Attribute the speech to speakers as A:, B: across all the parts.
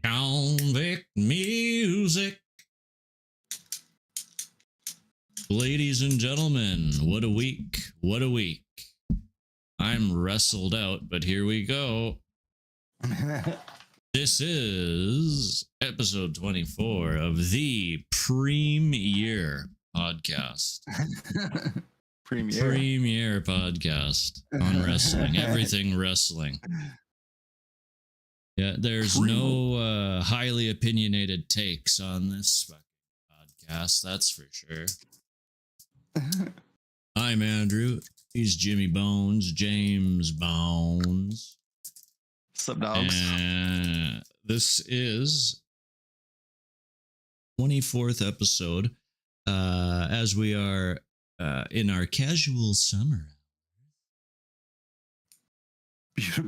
A: Convict music. Ladies and gentlemen, what a week. What a week. I'm wrestled out, but here we go. This is episode 24 of the Premier Podcast. Premier Podcast on wrestling. Everything wrestling. Yeah, there's no highly opinionated takes on this podcast, that's for sure. I'm Andrew. He's Jimmy Bones, James Bones.
B: What's up, dogs?
A: This is 24th episode, as we are in our casual summer.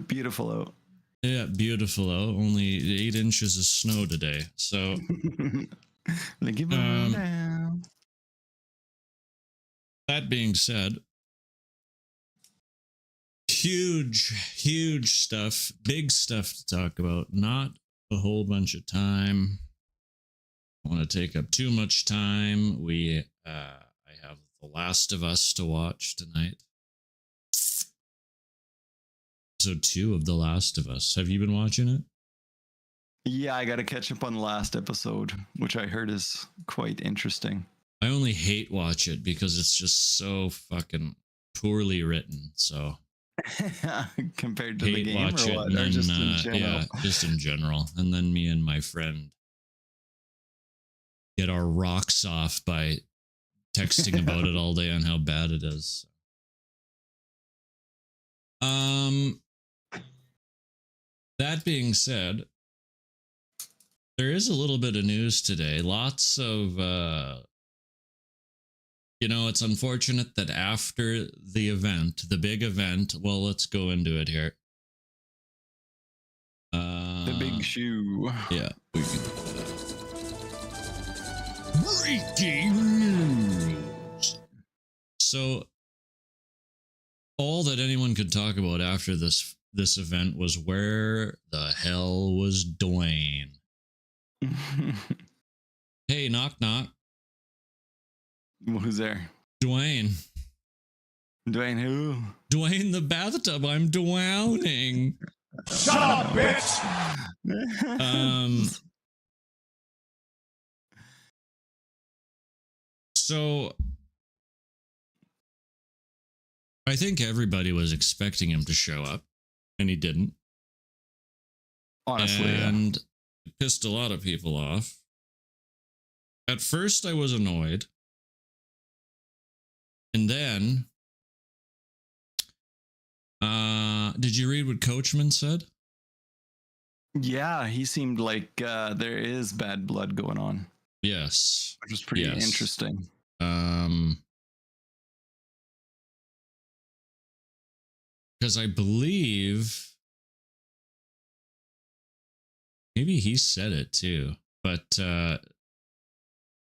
B: Beautiful out.
A: Yeah, beautiful out. Only 8 inches of snow today. So, that being said, huge stuff, big stuff to talk about. Not a whole bunch of time. I want to take up too much time. I have The Last of Us to watch tonight. Episode 2 of The Last of Us. Have you been watching it?
B: Yeah, I got to catch up on the last episode, which I heard is quite interesting.
A: I only hate watch it because it's just so fucking poorly written. So
B: compared to the game,
A: watch
B: or
A: it,
B: what?
A: and
B: Or
A: then,
B: just in general?
A: yeah, just in general. And then me and my friend get our rocks off by texting about it all day on how bad it is. That being said, there is a little bit of news today. Lots of, it's unfortunate that after the event, the big event, well, let's go into it here.
B: The big shoe.
A: Yeah. Breaking news. So, all that anyone could talk about after this event was where the hell was Dwayne? Hey, knock knock.
B: Who's there?
A: Dwayne.
B: Dwayne who?
A: Dwayne the bathtub. I'm drowning.
C: Shut up, bitch!
A: So I think everybody was expecting him to show up, and he didn't.
B: Honestly,
A: and it pissed a lot of people off. At first, I was annoyed. And then, did you read what Coachman said?
B: yeah, he seemed like there is bad blood going on.
A: Yes.
B: Which was pretty interesting.
A: Because I believe maybe he said it too, but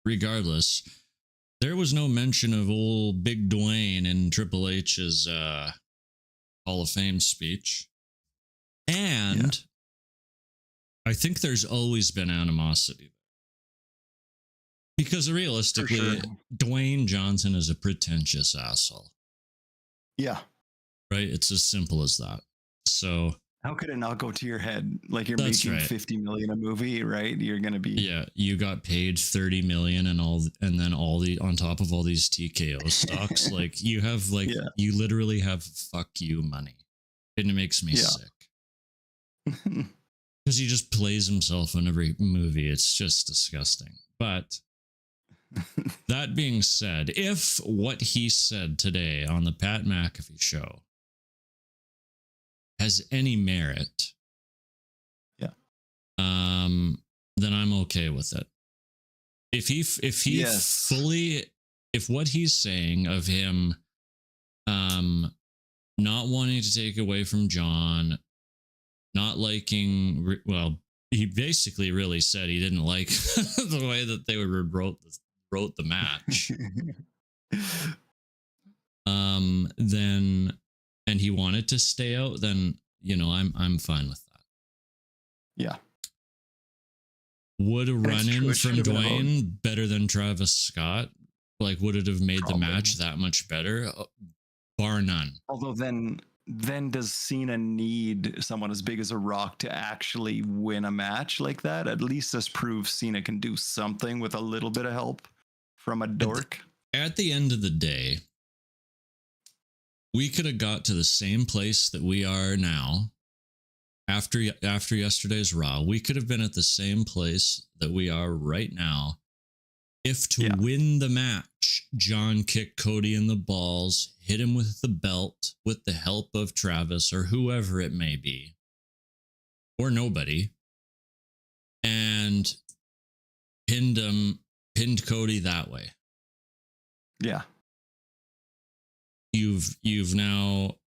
A: regardless, there was no mention of old Big Dwayne in Triple H's Hall of Fame speech. And I think there's always been animosity. Because realistically, Dwayne Johnson is a pretentious asshole.
B: Yeah.
A: Right? It's as simple as that. So
B: how could it not go to your head? Like you're making
A: right.
B: 50 million a movie, right? You're gonna be
A: you got paid 30 million and then all the on top of all these TKO stocks. Like you have you literally have fuck you money. And it makes me sick. Because he just plays himself in every movie. It's just disgusting. But that being said, if what he said today on the Pat McAfee show has any merit, then I'm okay with it. If what he's saying of him not wanting to take away from John, not liking, well, he basically really said he didn't like the way that they wrote the match. Then, and he wanted to stay out, then, I'm fine with that.
B: Yeah.
A: Would a run in
B: true, it
A: from
B: should've been about-
A: Dwayne better than Travis Scott? Like, would it have made the
B: Probably.
A: match that much better? Bar none.
B: Although then does Cena need someone as big as a Rock to actually win a match like that? At least this proves Cena can do something with a little bit of help from a dork.
A: At the end of the day, we could have got to the same place that we are now after yesterday's Raw. We could have been at the same place that we are right now if to win the match, John kicked Cody in the balls, hit him with the belt with the help of Travis or whoever it may be, or nobody, and pinned Cody that way.
B: Yeah.
A: You've now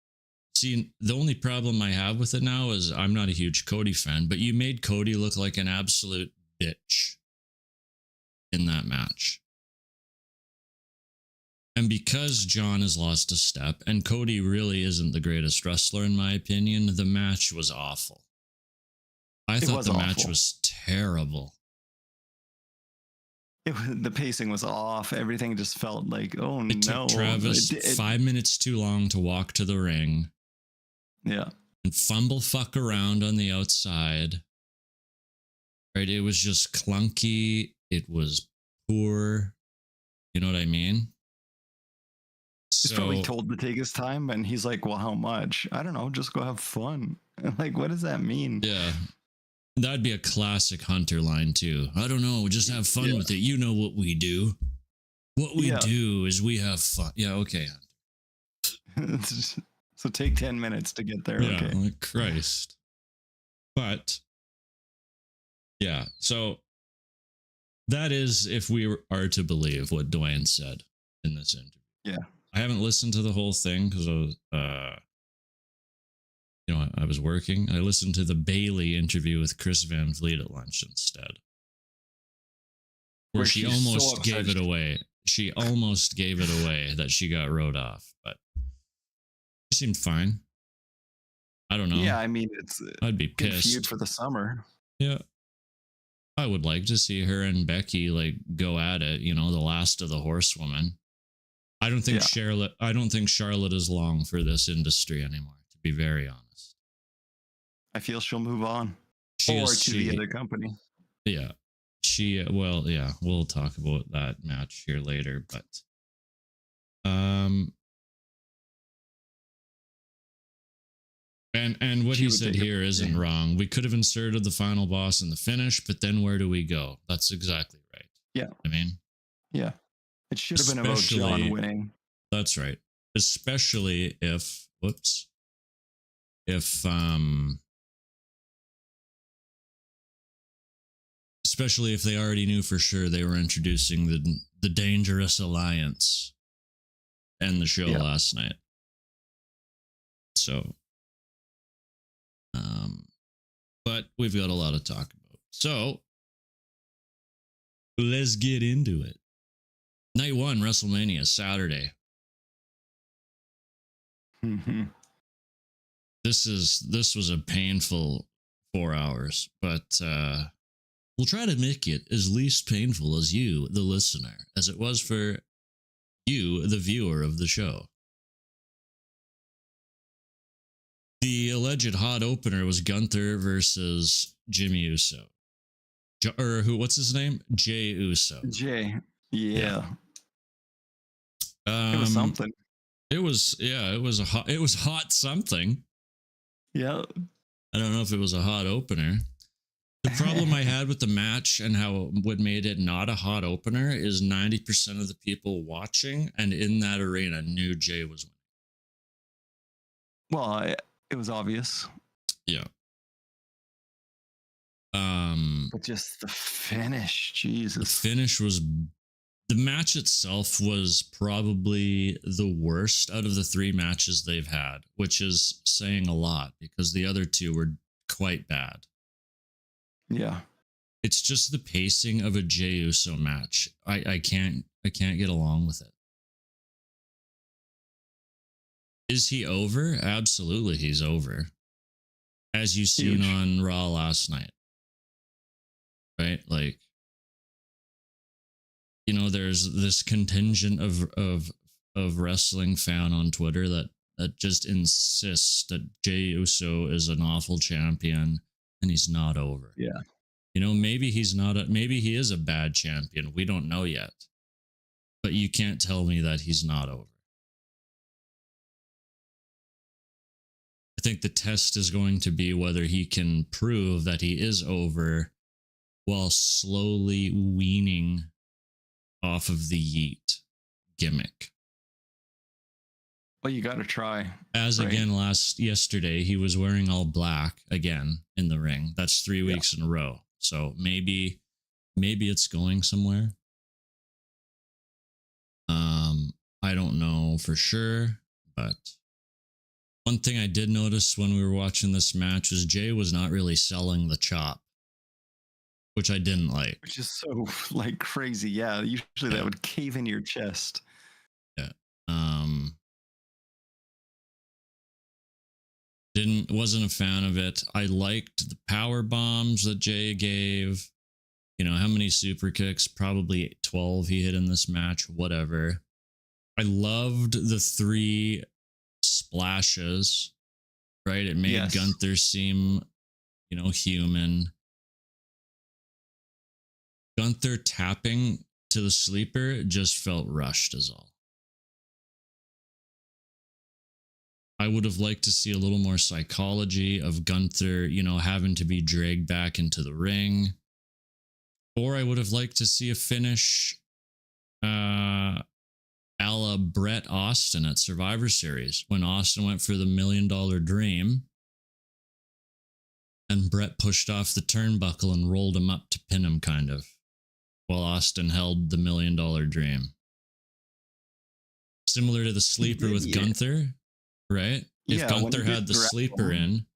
A: seen, the only problem I have with it now is I'm not a huge Cody fan, but you made Cody look like an absolute bitch in that match. And because John has lost a step and Cody really isn't the greatest wrestler in my opinion, the match was awful. I thought the match was terrible.
B: The pacing was off. Everything just felt like, oh
A: It
B: no.
A: took Travis 5 minutes too long to walk to the ring.
B: Yeah.
A: And fumble fuck around on the outside. Right? It was just clunky. It was poor. You know what I mean?
B: He's probably told to take his time, and he's like, well, how much? I don't know. Just go have fun. Like, what does that mean?
A: Yeah. That'd be a classic Hunter line too. I don't know. Just have fun with it. You know what we do. What we do is we have fun. Yeah, okay.
B: So take 10 minutes to get there.
A: Yeah,
B: okay.
A: like Christ. But yeah, so that is if we are to believe what Dwayne said in this interview.
B: Yeah.
A: I haven't listened to the whole thing because I was I was working. I listened to the Bailey interview with Chris Van Vliet at lunch instead. Where she almost gave it away. She almost gave it away that she got wrote off, but she seemed fine. I don't know.
B: Yeah, I mean,
A: I'd be pissed.
B: Feud for the summer.
A: Yeah. I would like to see her and Becky like go at it, the last of the horsewomen. I don't think Charlotte is long for this industry anymore, to be very honest.
B: I feel she'll move on. To the other company.
A: Yeah. We'll talk about that match here later, but and what he said here isn't wrong. We could have inserted the final boss in the finish, but then where do we go? That's exactly right.
B: Yeah.
A: I mean,
B: yeah. It should have been about John winning. That's right.
A: Especially if especially if they already knew for sure they were introducing the Dangerous Alliance and the show last night. So, but we've got a lot to talk about. So, let's get into it. Night 1, WrestleMania, Saturday.
B: Mm-hmm.
A: This was a painful 4 hours, but we'll try to make it as least painful as you, the listener, as it was for you, the viewer of the show. The alleged hot opener was Gunther versus Jimmy Uso. What's his name? Jay Uso.
B: Jay. Yeah. It was something.
A: It was hot something.
B: Yeah.
A: I don't know if it was a hot opener. The problem I had with the match and what made it not a hot opener is 90% of the people watching and in that arena knew Jay was winning.
B: Well, it was obvious.
A: Yeah.
B: But just the finish, Jesus.
A: The match itself was probably the worst out of the 3 matches they've had, which is saying a lot because the other 2 were quite bad.
B: Yeah.
A: It's just the pacing of a Jey Uso match. I can't get along with it. Is he over? Absolutely, he's over. As you seen on Raw last night. right? Like, you know, there's this contingent of wrestling fan on Twitter that just insists that Jey Uso is an awful champion and he's not over.
B: Yeah.
A: You know, maybe he's not maybe he is a bad champion. We don't know yet. But you can't tell me that he's not over. I think the test is going to be whether he can prove that he is over while slowly weaning off of the yeet gimmick.
B: Well, you got to try.
A: As right? Again, yesterday, he was wearing all black again in the ring. That's 3 weeks in a row. So maybe it's going somewhere. I don't know for sure, but one thing I did notice when we were watching this match is Jey was not really selling the chop, which I didn't like.
B: Which is so like crazy. Yeah, usually that would cave in your chest.
A: Yeah. Wasn't a fan of it. I liked the power bombs that Jey gave. You know, how many super kicks? Probably 12 he hit in this match, whatever. I loved the 3 splashes, right? It made Gunther seem, you know, human. Gunther tapping to the sleeper just felt rushed as all. I would have liked to see a little more psychology of Gunther, you know, having to be dragged back into the ring. Or I would have liked to see a finish a la Bret Austin at Survivor Series when Austin went for the $1 Million Dream and Bret pushed off the turnbuckle and rolled him up to pin him, kind of, while Austin held the $1 Million Dream. Similar to the sleeper with Gunther, right? If Gunther had the sleeper in,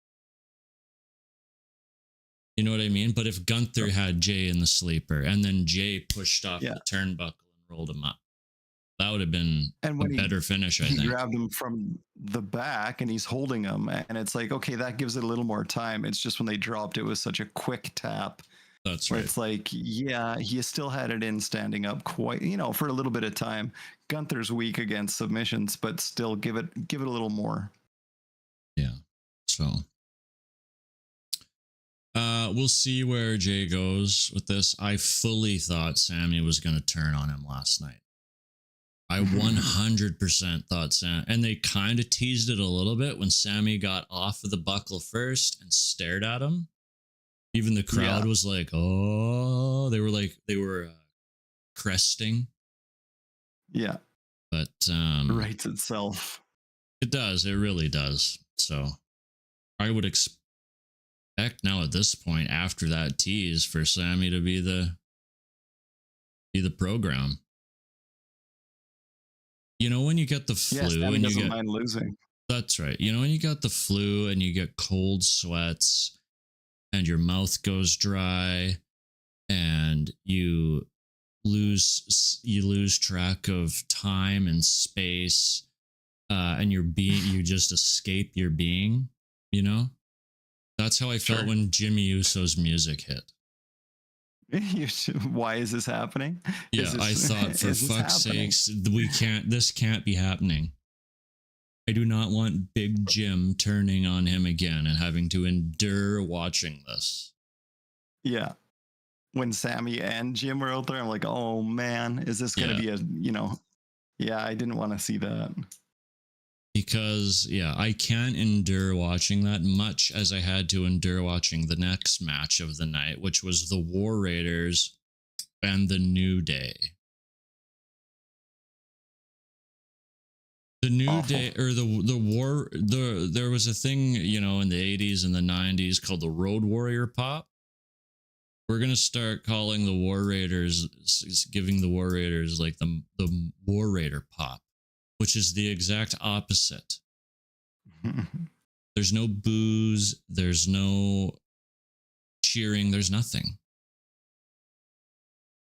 A: you know what I mean? But if Gunther had Jey in the sleeper and then Jey pushed off the turnbuckle and rolled him up, that would have been a better finish, I think.
B: He grabbed him from the back and he's holding him. And it's like, okay, that gives it a little more time. It's just when they dropped, it was such a quick tap.
A: That's right.
B: It's like, yeah, he still had it in standing up quite, you know, for a little bit of time. Gunther's weak against submissions, but still give it a little more.
A: Yeah. So we'll see where Jey goes with this. I fully thought Sammy was going to turn on him last night. I 100% thought Sam, and they kind of teased it a little bit when Sammy got off of the buckle first and stared at him. Even the crowd was like, "Oh!" They were cresting.
B: Yeah,
A: but
B: it writes itself.
A: It does. It really does. So I would expect now at this point, after that tease, for Sammy to be the program. You know, when you get the flu and you get
B: mind losing.
A: That's right. You know, when you got the flu and you get cold sweats and your mouth goes dry and you lose track of time and space, and you just escape your being, you know? That's how I felt when Jimmy Uso's music hit.
B: Why is this happening?
A: Yeah, I thought, for fuck's sakes, this can't be happening. I do not want Big Jim turning on him again and having to endure watching this.
B: Yeah. When Sammy and Jim were out there, I'm like, oh man, is this going to be I didn't want to see that.
A: Because, I can't endure watching that much as I had to endure watching the next match of the night, which was the War Raiders and the New Day. The New Day, or there was a thing, you know, in the 80s and the 90s called the Road Warrior Pop. We're going to start calling the War Raiders, giving the War Raiders like the War Raider Pop, which is the exact opposite. There's no booze, there's no cheering, there's nothing.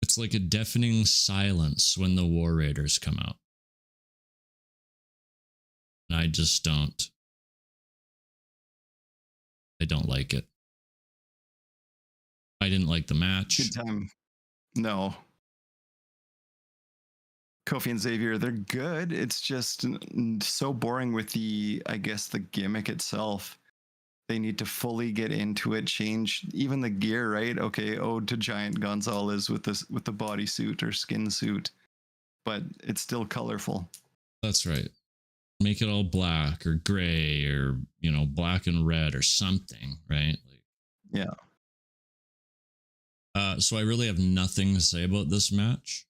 A: It's like a deafening silence when the War Raiders come out. And I just don't like it. I didn't like the match.
B: Good time. No. Kofi and Xavier, they're good. It's just so boring with I guess, the gimmick itself. They need to fully get into it, change even the gear, right? Okay, ode to Giant Gonzalez with the bodysuit or skin suit, but it's still colorful.
A: That's right. Make it all black or gray or, black and red or something, right?
B: Yeah.
A: So I really have nothing to say about this match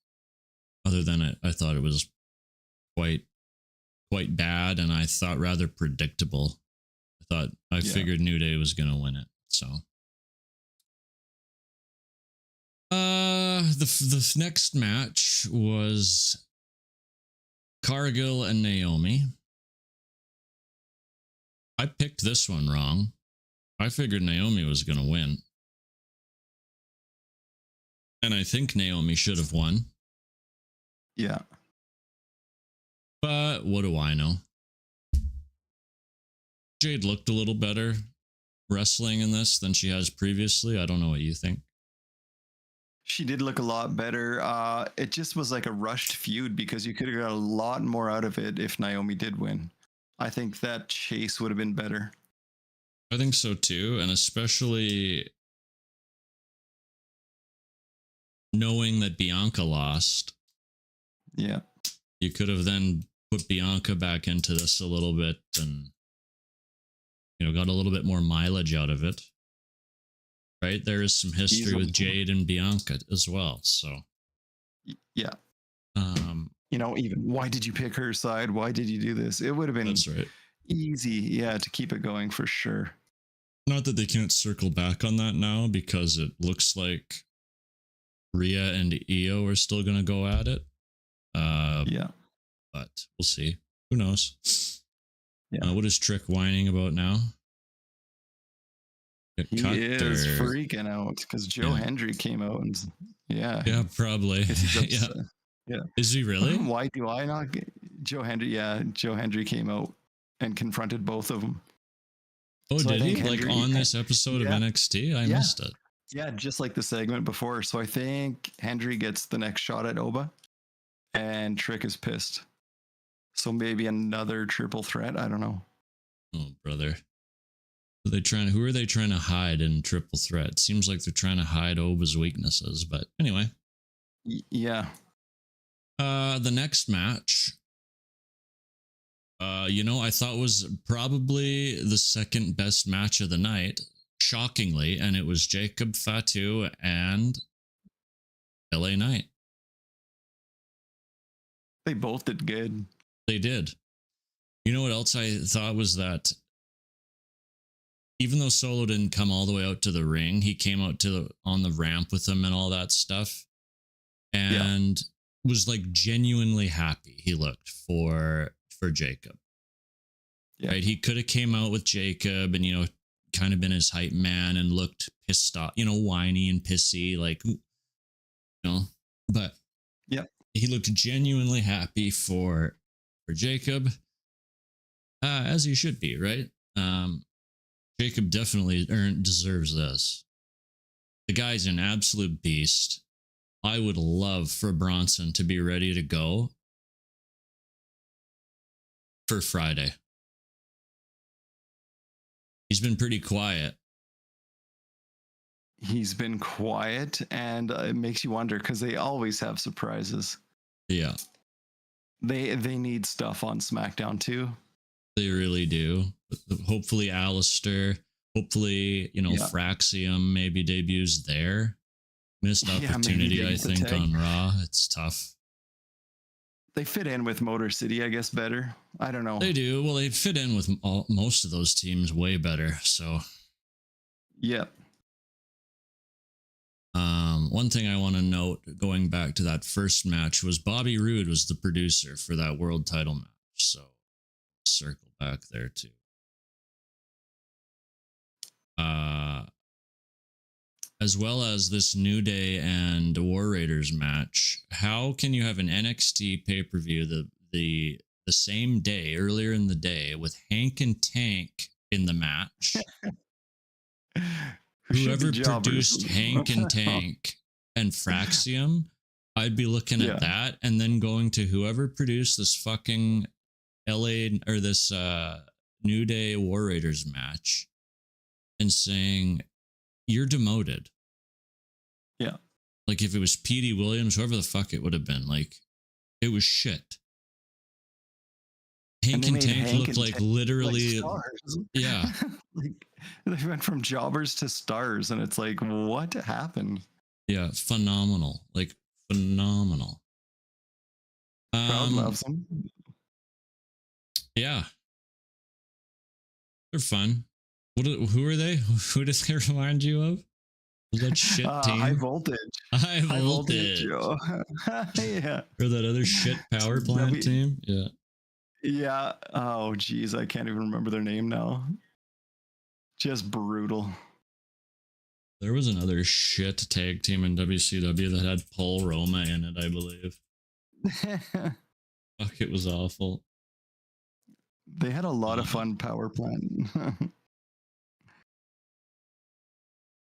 A: other than I thought it was quite bad, and I thought rather predictable. I figured New Day was going to win it. So the next match was Cargill and Naomi. I picked this one wrong. I figured Naomi was going to win. And I think Naomi should have won.
B: Yeah.
A: But what do I know? Jade looked a little better wrestling in this than she has previously. I don't know what you think.
B: She did look a lot better. It just was like a rushed feud because you could have got a lot more out of it if Naomi did win. I think that chase would have been better.
A: I think so too. And especially knowing that Bianca lost.
B: Yeah.
A: You could have then put Bianca back into this a little bit and, got a little bit more mileage out of it. Right? There is some history with Jade and Bianca as well. So,
B: yeah. Even why did you pick her side? Why did you do this? It would have been easy, to keep it going for sure.
A: Not that they can't circle back on that now because it looks like Rhea and Io are still going to go at it. But we'll see. Who knows?
B: Yeah.
A: What is Trick whining about now?
B: He is freaking out because Joe Hendry came out and
A: yeah, probably.
B: Yeah.
A: Is he really?
B: Why do I not get Joe Hendry? Yeah, Joe Hendry came out and confronted both of them.
A: Oh, so did he? Hendry, on this episode of NXT? I missed it.
B: Yeah, just like the segment before. So I think Hendry gets the next shot at Oba, and Trick is pissed. So maybe another triple threat. I don't know.
A: Oh, brother. Who are they trying to hide in triple threat? Seems like they're trying to hide Oba's weaknesses, but anyway.
B: Yeah.
A: The next match, I thought was probably the second best match of the night, shockingly, and it was Jacob Fatu and LA Knight.
B: They both did good.
A: They did. You know what else I thought was that even though Solo didn't come all the way out to the ring, he came out on the ramp with him and all that stuff, and was like genuinely happy. He looked for Jacob. Yeah. Right, he could have came out with Jacob and kind of been his hype man and looked pissed off, whiny and pissy, like but he looked genuinely happy for Jacob, as he should be, right? Jacob definitely deserves this. The guy's an absolute beast. I would love for Bronson to be ready to go for Friday. He's been pretty quiet.
B: He's been quiet, and it makes you wonder because they always have surprises.
A: Yeah.
B: They need stuff on SmackDown too.
A: They really do. Hopefully Alistair, hopefully, Fraxium maybe debuts there. Missed opportunity, I think, on Raw. It's tough.
B: They fit in with Motor City, I guess, better. I don't know.
A: They do. Well, they fit in with most of those teams way better. So,
B: yep.
A: One thing I want to note, going back to that first match, was Bobby Roode was the producer for that world title match. So, circle back there too. As well as this New Day and War Raiders match. How can you have an NXT pay-per-view the same day, earlier in the day, with Hank and Tank in the match? whoever produced Hank and Tank and Fraxium, I'd be looking at that and then going to whoever produced this fucking LA or this New Day War Raiders match and saying, you're demoted.
B: Yeah.
A: Like if it was Petey Williams, whoever the fuck it would have been, like it was shit. Hank and Tank looked like literally,
B: like stars.
A: Yeah.
B: Like they went from jobbers to stars, and it's like, what happened?
A: Yeah, phenomenal. Like phenomenal.
B: Crowd loves them.
A: Yeah, they're fun. Who are they? Who does they remind you of? That shit team?
B: High voltage.
A: High voltage.
B: Yeah.
A: Or that other shit power plant team. Yeah.
B: Yeah. Oh, geez. I can't even remember their name now. Just brutal.
A: There was another shit tag team in WCW that had Paul Roma in it, I believe. Fuck, it was awful.
B: They had a lot of fun power plant.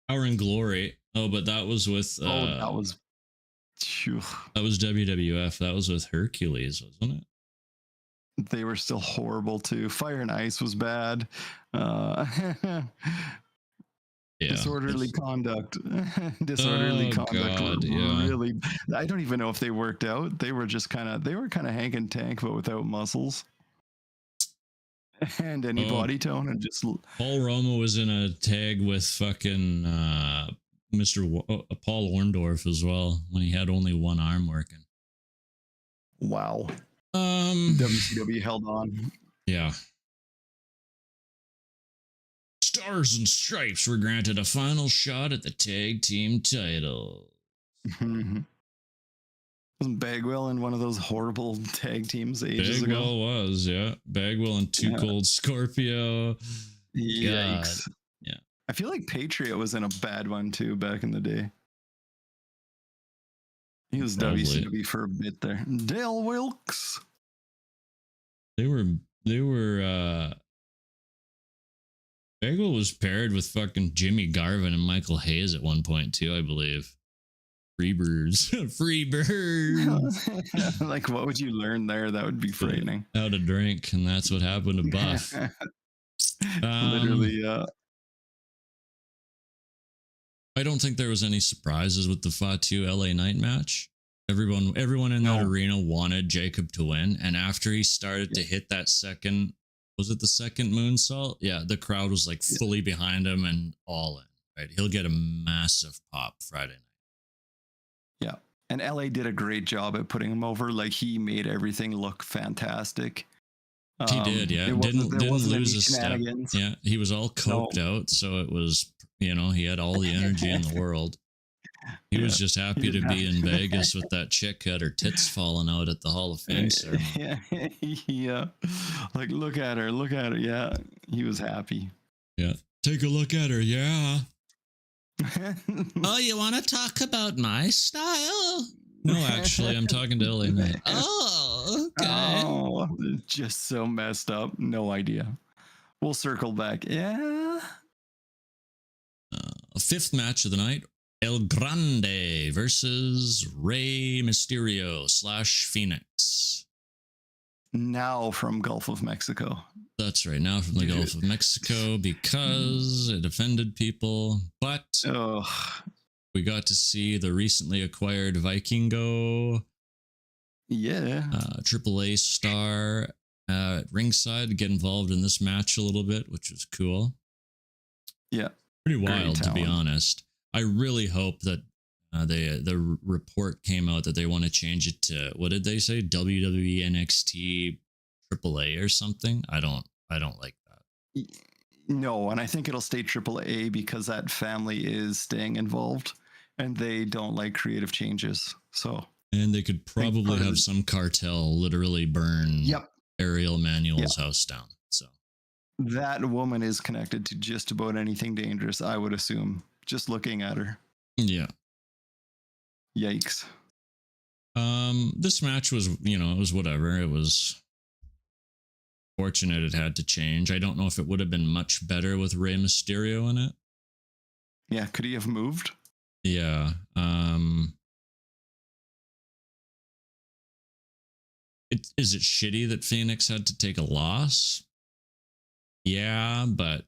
A: Power and Glory. Oh, but that was with...
B: that was... Phew.
A: That was WWF. That was with Hercules, wasn't it?
B: They were still horrible too. Fire and Ice was bad. Disorderly conduct. Disorderly conduct.
A: God,
B: really. I don't even know if they worked out. They were just kind of Hank and Tank, but without muscles and any body tone, and just.
A: Paul Roma was in a tag with fucking Paul Orndorff as well when he had only one arm working.
B: Wow. WCW held on.
A: Yeah. Stars and Stripes were granted a final shot at the tag team title.
B: Wasn't Bagwell in one of those horrible tag teams ages ago?
A: Bagwell was, yeah. Bagwell and Too Cold Scorpio.
B: Yikes.
A: God. Yeah.
B: I feel like Patriot was in a bad one too back in the day. He was WCW for a bit there. Dale Wilkes.
A: They were Bagwell was paired with fucking Jimmy Garvin and Michael Hayes at one point too, I believe. Freebirds. Freebirds.
B: Like, what would you learn there? That would be frightening.
A: How to drink, and that's what happened to Buff.
B: Literally,
A: I don't think there was any surprises with the Fatu LA Knight match. Everyone in that arena wanted Jacob to win, and after he started to hit that second, was it the second moonsault? Yeah, the crowd was like fully behind him and all in. Right, he'll get a massive pop Friday night.
B: Yeah, and LA did a great job at putting him over. Like, he made everything look fantastic.
A: He did, yeah. Didn't lose a step. Yeah, he was all coked out, so it was, he had all the energy in the world. He was just happy to be in Vegas with that chick who had her tits falling out at the Hall of Fame ceremony.
B: Yeah. Like, look at her. Yeah, he was happy.
A: Yeah. Take a look at her. Yeah. Oh, you want to talk about my style? No, actually, I'm talking to LA Knight. Oh, okay.
B: Oh, just so messed up. No idea. We'll circle back. Yeah.
A: Fifth match of the night. El Grande versus Rey Mysterio / Phoenix.
B: Now from Gulf of Mexico.
A: That's right. Now from the Gulf of Mexico, because it offended people. But we got to see the recently acquired Vikingo.
B: Yeah.
A: AAA star ringside, get involved in this match a little bit, which was cool.
B: Yeah.
A: Pretty wild, to be honest. I really hope that the report came out that they want to change it to, what did they say? WWE NXT AAA or something? I don't like that.
B: No, and I think it'll stay AAA because that family is staying involved and they don't like creative changes. So,
A: and they could probably have some cartel literally burn Ariel Manuel's house down. So
B: that woman is connected to just about anything dangerous, I would assume, just looking at her.
A: Yeah.
B: Yikes.
A: This match was, it was whatever. It was fortunate it had to change. I don't know if it would have been much better with Rey Mysterio in it.
B: Yeah, could he have moved?
A: Yeah. Is it shitty that Phoenix had to take a loss? Yeah, but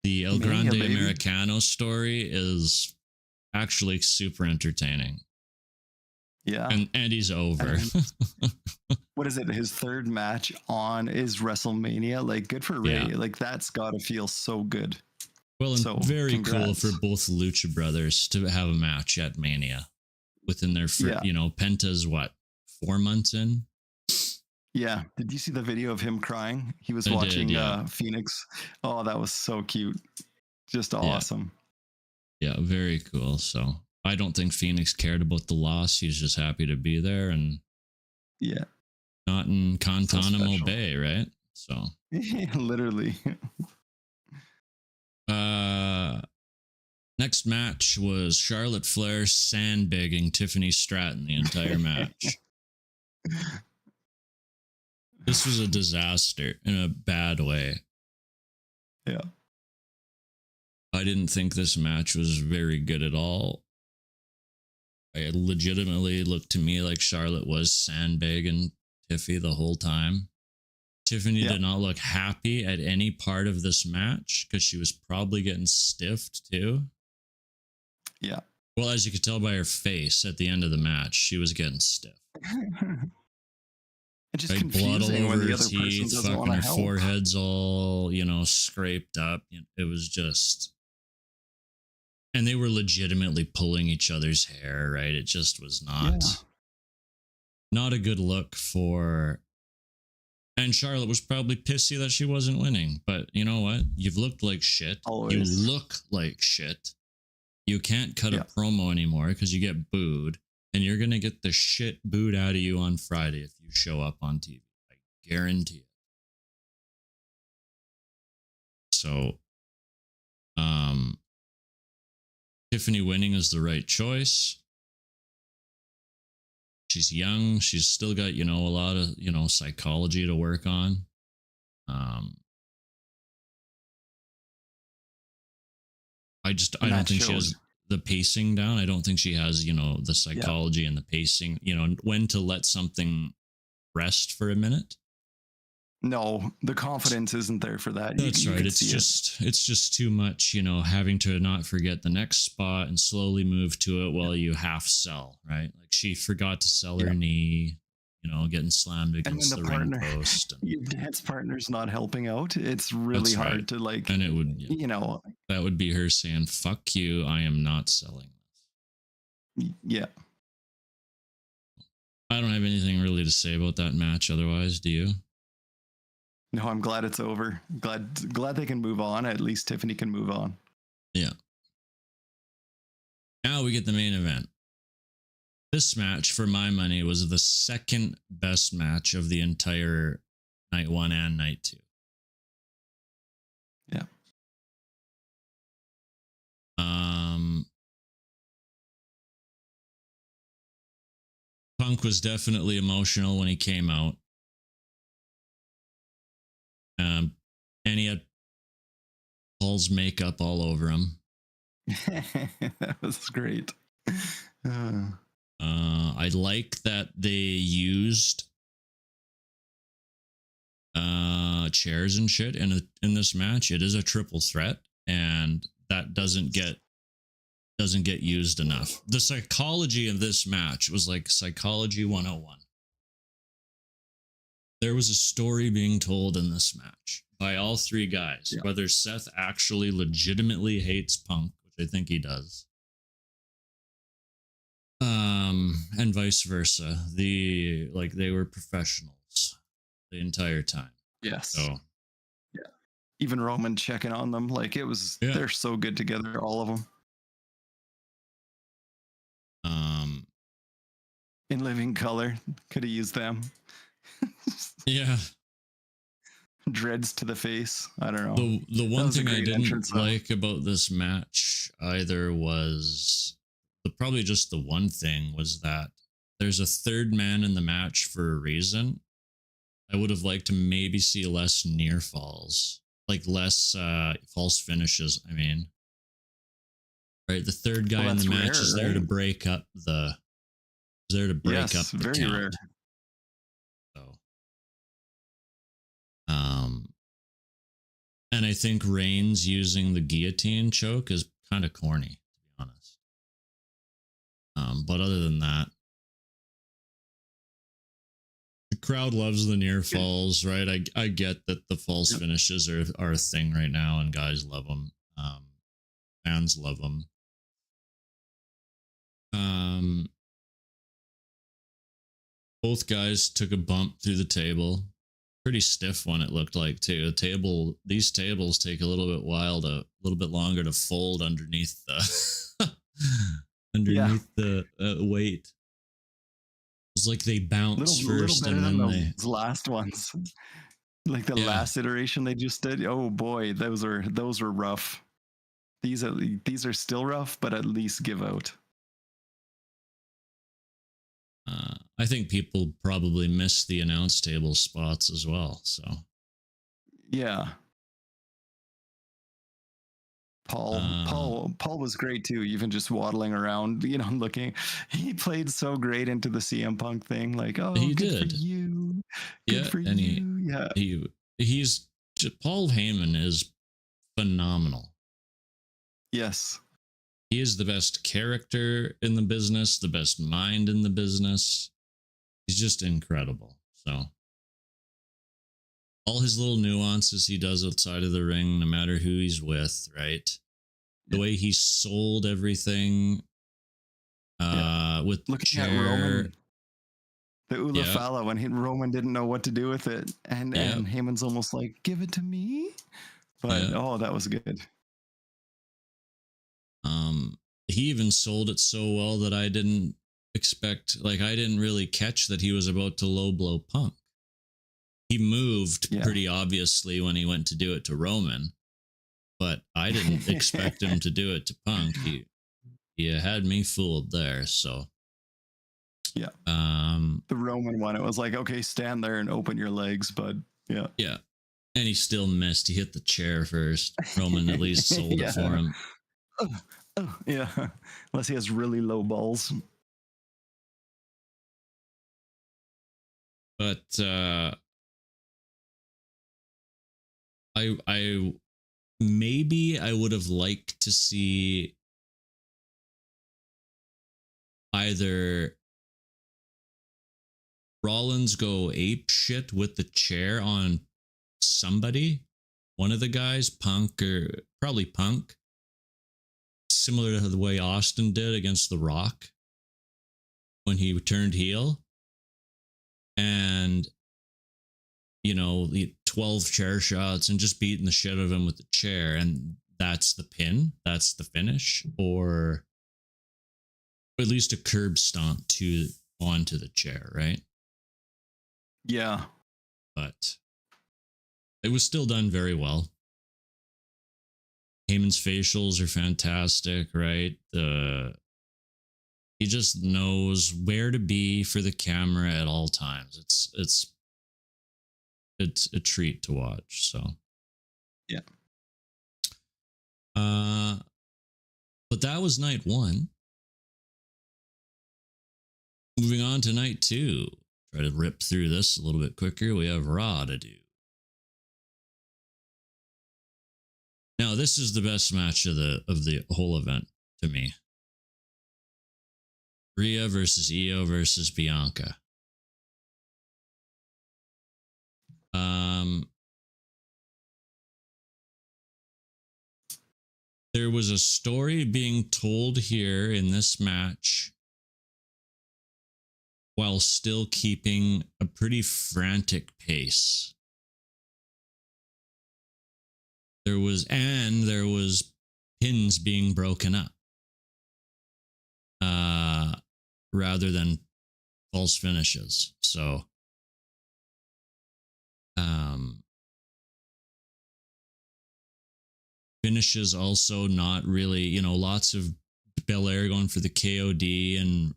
A: the El
B: Mania,
A: Grande
B: baby.
A: Americano story is actually super entertaining.
B: Yeah.
A: And he's over.
B: What is it? His third match on is WrestleMania. Like, good for Ray.
A: Yeah.
B: Like, that's got to feel so good.
A: Well, and
B: So,
A: very cool
B: congrats.
A: for both Lucha Brothers to have a match at Mania within their, Penta's what, 4 months in?
B: Yeah. Did you see the video of him crying? He was watching Phoenix. Oh, that was so cute. Just awesome.
A: Yeah, very cool. So I don't think Phoenix cared about the loss. He's just happy to be there and not in Guantanamo Bay, right? So
B: literally.
A: Next match was Charlotte Flair sandbagging Tiffany Stratton the entire match. This was a disaster in a bad way.
B: Yeah.
A: I didn't think this match was very good at all. It legitimately looked to me like Charlotte was sandbagging Tiffy the whole time. Tiffany did not look happy at any part of this match because she was probably getting stiffed too.
B: Yeah.
A: Well, as you could tell by her face at the end of the match, she was getting stiff.
B: It's just
A: blood all
B: confusing
A: over
B: when the
A: her
B: other person
A: teeth,
B: doesn't
A: fucking
B: want to
A: her
B: help.
A: forehead's all, scraped up. It was just... And they were legitimately pulling each other's hair, right? It just was not a good look for... And Charlotte was probably pissy that she wasn't winning. But you know what? You've looked like shit.
B: Always.
A: You look like shit. You can't cut a promo anymore because you get booed. And you're going to get the shit booed out of you on Friday if you show up on TV. I guarantee it. So, Tiffany winning is the right choice. She's young. She's still got, a lot of, psychology to work on. I don't think she has the pacing down. I don't think she has, the psychology and the pacing, when to let something rest for a minute.
B: No, the confidence isn't there for that.
A: That's right. It's just too much, having to not forget the next spot and slowly move to it while you half sell, right? Like she forgot to sell her knee, getting slammed against the ring post. And
B: your dance partner's not helping out. It's really hard to like,
A: and it would, that would be her saying, "Fuck you, I am not selling this."
B: Yeah.
A: I don't have anything really to say about that match. Otherwise, do you?
B: No, I'm glad it's over. Glad they can move on. At least Tiffany can move on.
A: Yeah. Now we get the main event. This match, for my money, was the second best match of the entire night 1 and night 2.
B: Yeah.
A: Punk was definitely emotional when he came out. And he had Paul's makeup all over him.
B: That was great.
A: I like that they used chairs and shit in this match. It is a triple threat, and that doesn't get used enough. The psychology of this match was like psychology 101. There was a story being told in this match by all three guys. Whether Seth actually legitimately hates Punk, which I think he does, and vice versa. They were professionals the entire time.
B: Yes.
A: So,
B: even Roman checking on them, like it was. They're so good together, all of them. In living color, could have used them.
A: Yeah.
B: Dreads to the face. I don't know.
A: The one thing I didn't like about this match either was probably just the one thing was that there's a third man in the match for a reason. I would have liked to maybe see less near falls, like less false finishes. I mean, right? The third guy in the match is there to break up the. Is there to break up the
B: very
A: count.
B: rare.
A: So, and I think Reigns using the guillotine choke is kind of corny, to be honest. But other than that, the crowd loves the near falls, right? I get that the false finishes are a thing right now, and guys love them. Fans love them. Both guys took a bump through the table. Pretty stiff one, it looked like too. These tables take a little bit longer to fold underneath the the weight. It's like they bounce first and then
B: those last ones. Like the last iteration they just did. Oh boy, those were rough. These are still rough, but at least give out.
A: I think people probably miss the announce table spots as well. So,
B: yeah. Paul was great too. Even just waddling around, looking. He played so great into the CM Punk thing. Like, oh,
A: he
B: good
A: did.
B: For you. Good for you.
A: He's Paul Heyman is phenomenal.
B: Yes.
A: He is the best character in the business, the best mind in the business. He's just incredible. So all his little nuances he does outside of the ring, no matter who he's with, right? The way he sold everything with the chair.
B: At Roman, the Ula Fala, when Roman didn't know what to do with it. And Heyman's almost like, give it to me. But, that was good.
A: He even sold it so well that I didn't expect, I didn't really catch that he was about to low blow Punk. He moved pretty obviously when he went to do it to Roman, but I didn't expect him to do it to Punk. He had me fooled there. So
B: the Roman one, it was like, okay, stand there and open your legs, but yeah,
A: and he still missed. He hit the chair first. Roman at least sold it for him.
B: Yeah, unless he has really low balls.
A: But I maybe I would have liked to see either Rollins go ape shit with the chair on somebody, one of the guys, Punk or probably Punk. Similar to the way Austin did against The Rock when he turned heel. And, the 12 chair shots and just beating the shit out of him with the chair. And that's the pin. That's the finish. Or at least a curb stomp onto the chair, right?
B: Yeah.
A: But it was still done very well. Heyman's facials are fantastic, right? He just knows where to be for the camera at all times. It's a treat to watch. So
B: yeah.
A: But that was night one. Moving on to night two. Try to rip through this a little bit quicker. We have Raw to do. Now, this is the best match of the whole event to me. Rhea versus Io versus Bianca. There was a story being told here in this match while still keeping a pretty frantic pace. There was pins being broken up rather than false finishes. So finishes also not really, lots of Belair going for the KOD and,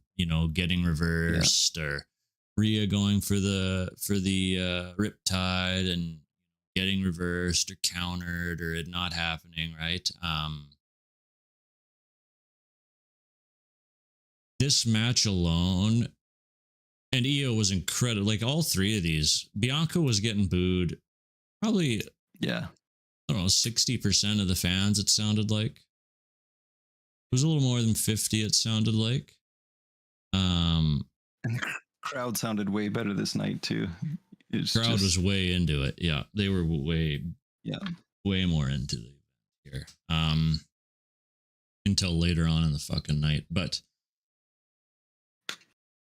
A: getting reversed, or Rhea going for the Riptide and getting reversed or countered or it not happening, right? this match alone, and Io was incredible. Like all three of these, Bianca was getting booed. Probably,
B: Yeah.
A: I don't know, 60% of the fans, it sounded like. It was a little more than 50, it sounded like.
B: And the crowd sounded way better this night too.
A: Crowd was way into it. Yeah, they were way more into it here. Until later on in the fucking night, but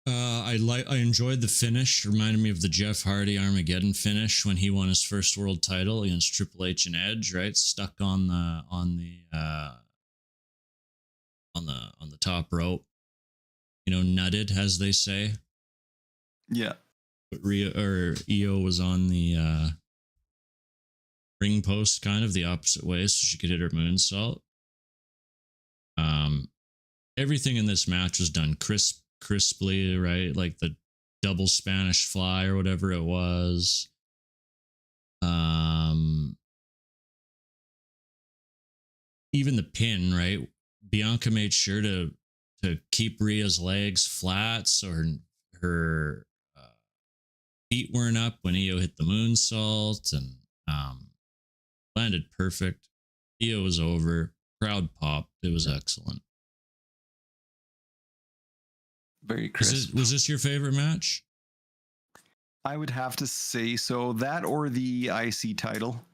A: I enjoyed the finish. Reminded me of the Jeff Hardy Armageddon finish when he won his first world title against Triple H and Edge. Right, stuck on the top rope. You know, nutted, as they say.
B: Yeah.
A: But Io was on the ring post, kind of the opposite way, so she could hit her moonsault. Everything in this match was done crisply, right? Like the double Spanish fly or whatever it was. Even the pin, right? Bianca made sure to keep Rhea's legs flat so her feet weren't up when Io hit the moonsault, and landed perfect. Io was over. Crowd popped. It was excellent.
B: Very crisp.
A: Was this your favorite match?
B: I would have to say so. That or the IC title,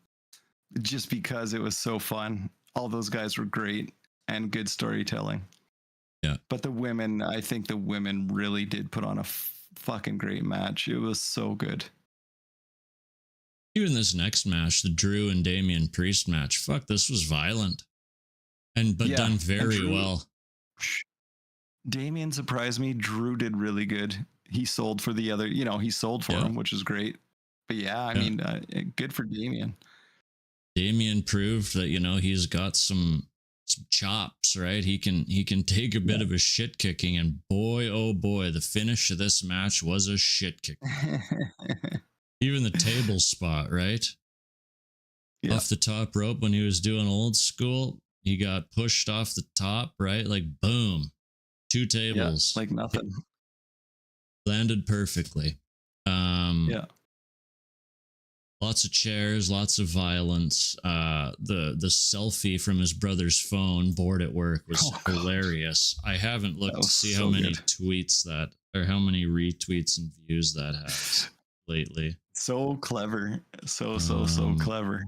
B: just because it was so fun. All those guys were great and good storytelling.
A: Yeah.
B: But the women, I think the women really did put on a fucking great match. It was so good.
A: Even this next match, the Drew and Damian Priest match, fuck, this was violent. But done very well.
B: Damian surprised me. Drew did really good. He sold for the other, he sold for him, which is great. But I mean, good for Damian.
A: Damian proved that, he's got some chops, right? He can take a bit of a shit kicking, and boy, oh boy, the finish of this match was a shit kick. Even the table spot, right? Yeah. Off the top rope when he was doing old school, he got pushed off the top, right? Like boom, 2 tables,
B: like nothing.
A: Landed perfectly. Lots of chairs, lots of violence. The selfie from his brother's phone bored at work was hilarious. I haven't looked to see how many tweets that, or how many retweets and views that has lately.
B: So clever. So clever.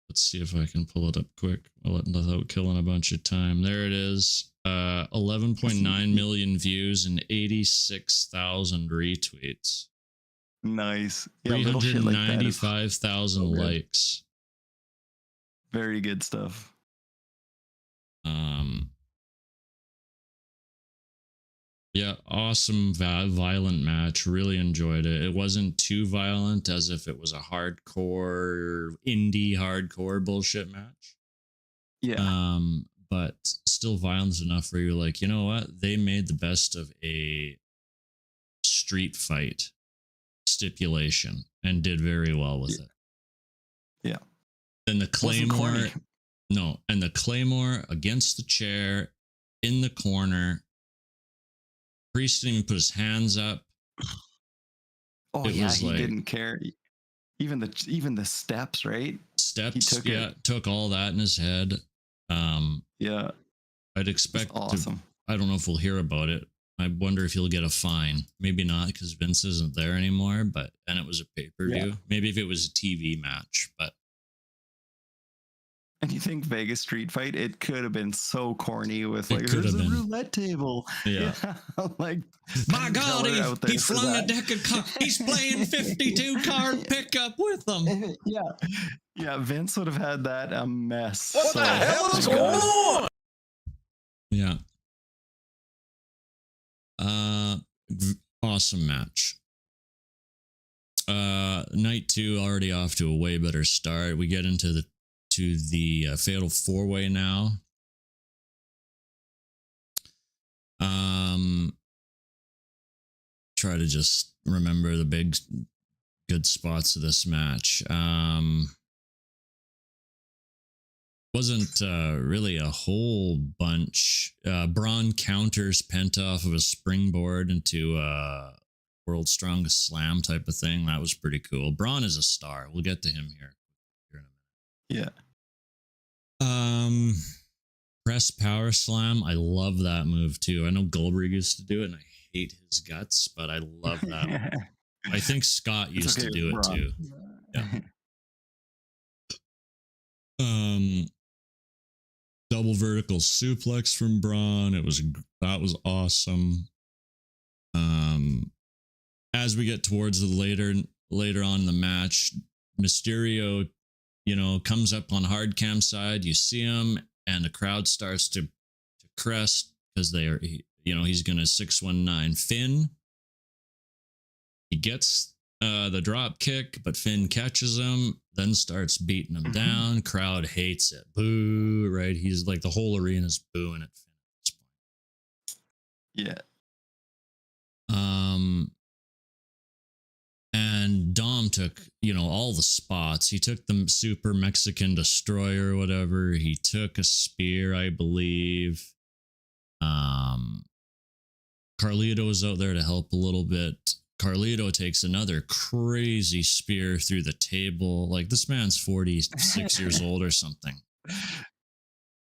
A: Let's see if I can pull it up quick without killing a bunch of time. There it is. 11.9 million views and 86,000 retweets.
B: Nice.
A: 395,000 likes.
B: Very good stuff.
A: Awesome violent match. Really enjoyed it. It wasn't too violent as if it was a hardcore indie hardcore bullshit match.
B: Yeah.
A: But still violent enough where you're like, you know what? They made the best of a street fight stipulation and did very well with it.
B: Yeah.
A: Then the Claymore. No, and the Claymore against the chair in the corner. Priest didn't even put his hands up.
B: Oh, he didn't care. Even the steps, right?
A: Steps, took all that in his head. I'd expect
B: awesome.
A: I don't know if we'll hear about it. I wonder if he'll get a fine. Maybe not, because Vince isn't there anymore, and it was a pay-per-view. Yeah. Maybe if it was a TV match, but.
B: And you think Vegas street fight, it could have been so corny with there's a roulette table.
A: Yeah.
B: Like,
A: my God, he flung a deck of cards. He's playing 52 card pickup with them.
B: Yeah, Vince would have had that a mess.
C: What the hell is going on?
A: Yeah. Awesome match. Night 2 already off to a way better start. We get into the fatal 4-way now. Try to just remember the big good spots of this match. Wasn't really a whole bunch. Braun counters Penta off of a springboard into World's Strongest Slam type of thing. That was pretty cool. Braun is a star. We'll get to him here in a minute.
B: Yeah.
A: Press power slam. I love that move too. I know Goldberg used to do it, and I hate his guts, but I love that move. I think Scott used to do it too. Yeah. Double vertical suplex from Braun. That was awesome. As we get towards the later on in the match, Mysterio, comes up on hard cam side. You see him, and the crowd starts to crest because he's gonna 619 Finn. He gets the drop kick, but Finn catches him, then starts beating him down. Crowd hates it. Boo, right? He's like, the whole arena's booing at Finn at this point.
B: Yeah.
A: And Dom took, all the spots. He took the Super Mexican Destroyer or whatever. He took a spear, I believe. Carlito was out there to help a little bit. Carlito takes another crazy spear through the table. Like, this man's 46 years old or something.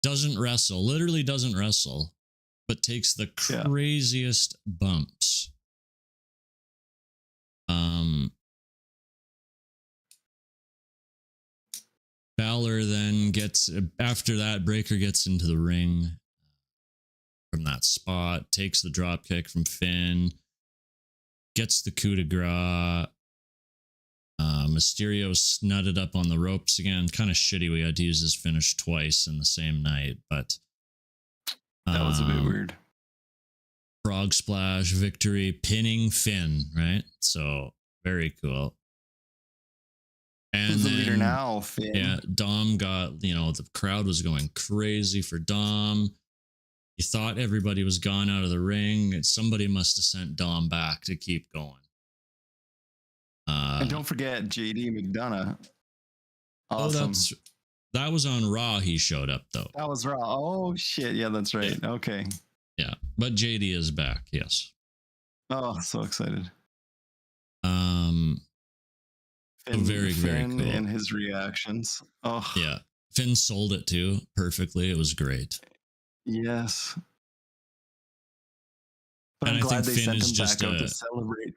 A: Doesn't wrestle, literally doesn't wrestle, but takes the craziest bumps. Balor then after that, Breaker gets into the ring from that spot, takes the drop kick from Finn, gets the coup de grace. Mysterio snutted up on the ropes again. Kind of shitty we had to use his finish twice in the same night, but
B: that was a bit weird.
A: Frog splash victory, pinning Finn, right? So very cool. And
B: who's the
A: then,
B: leader now, Finn?
A: Yeah, Dom got, the crowd was going crazy for Dom. You thought everybody was gone out of the ring. Somebody must have sent Dom back to keep going.
B: And don't forget JD McDonough. Awesome.
A: That was on Raw. He showed up though.
B: That was Raw. Oh shit! Yeah, that's right. Yeah. Okay.
A: Yeah, but JD is back. Yes.
B: Oh, so excited.
A: Finn, very cool.
B: And his reactions. Oh
A: yeah, Finn sold it too perfectly. It was great.
B: Yes. But
A: and
B: I'm glad they
A: Finn
B: sent
A: is
B: him
A: just
B: back out to celebrate.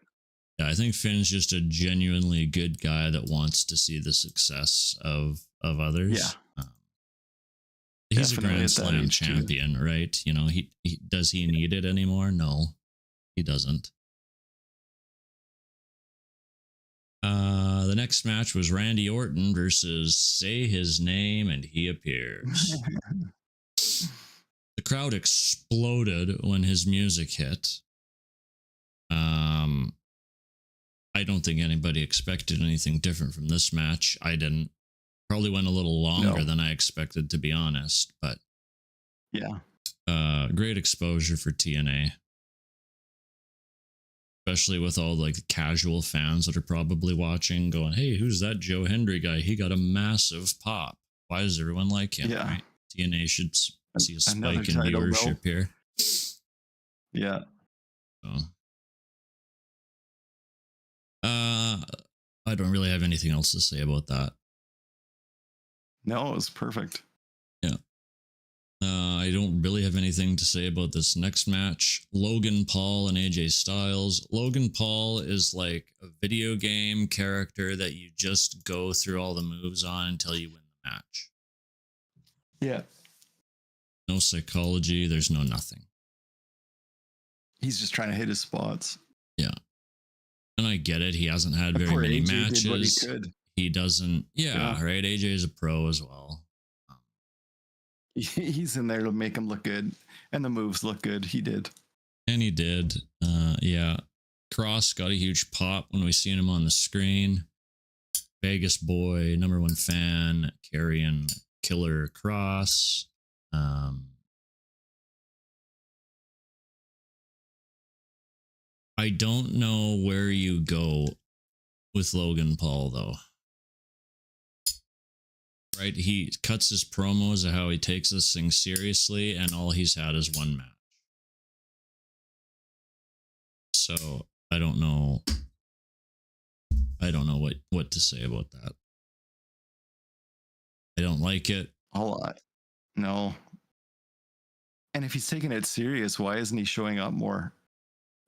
A: Yeah, I think Finn's just a genuinely good guy that wants to see the success of others.
B: Yeah.
A: He's a Grand Slam champion, right? He does he need it anymore? No, he doesn't. The next match was Randy Orton versus Say His Name and He Appears. The crowd exploded when his music hit. I don't think anybody expected anything different from this match. I didn't. Probably went a little longer than I expected, to be honest. But
B: yeah,
A: great exposure for TNA, especially with all like casual fans that are probably watching, going, "Hey, who's that Joe Hendry guy? He got a massive pop. Why does everyone like him?"
B: Yeah,
A: right? TNA should see a spike in viewership here.
B: Yeah.
A: So. I don't really have anything else to say about that.
B: No, it was perfect.
A: Yeah. I don't really have anything to say about this next match. Logan Paul and AJ Styles. Logan Paul is like a video game character that you just go through all the moves on until you win the match.
B: Yeah.
A: No psychology. There's no nothing.
B: He's just trying to hit his spots.
A: Yeah. And I get it. He hasn't had very many
B: AJ
A: matches.
B: Did what he could.
A: He doesn't. Yeah, right. AJ is a pro as well.
B: He's in there to make him look good, and the moves look good. He did.
A: And he did. Yeah. Cross got a huge pop when we seen him on the screen. Vegas boy, #1 fan, carrying Killer Cross. I don't know where you go with Logan Paul, though. right? He cuts his promos of how he takes this thing seriously, and all he's had is one match. So I don't know. I don't know what to say about that. I don't like it.
B: A lot. No. And if he's taking it serious, why isn't he showing up more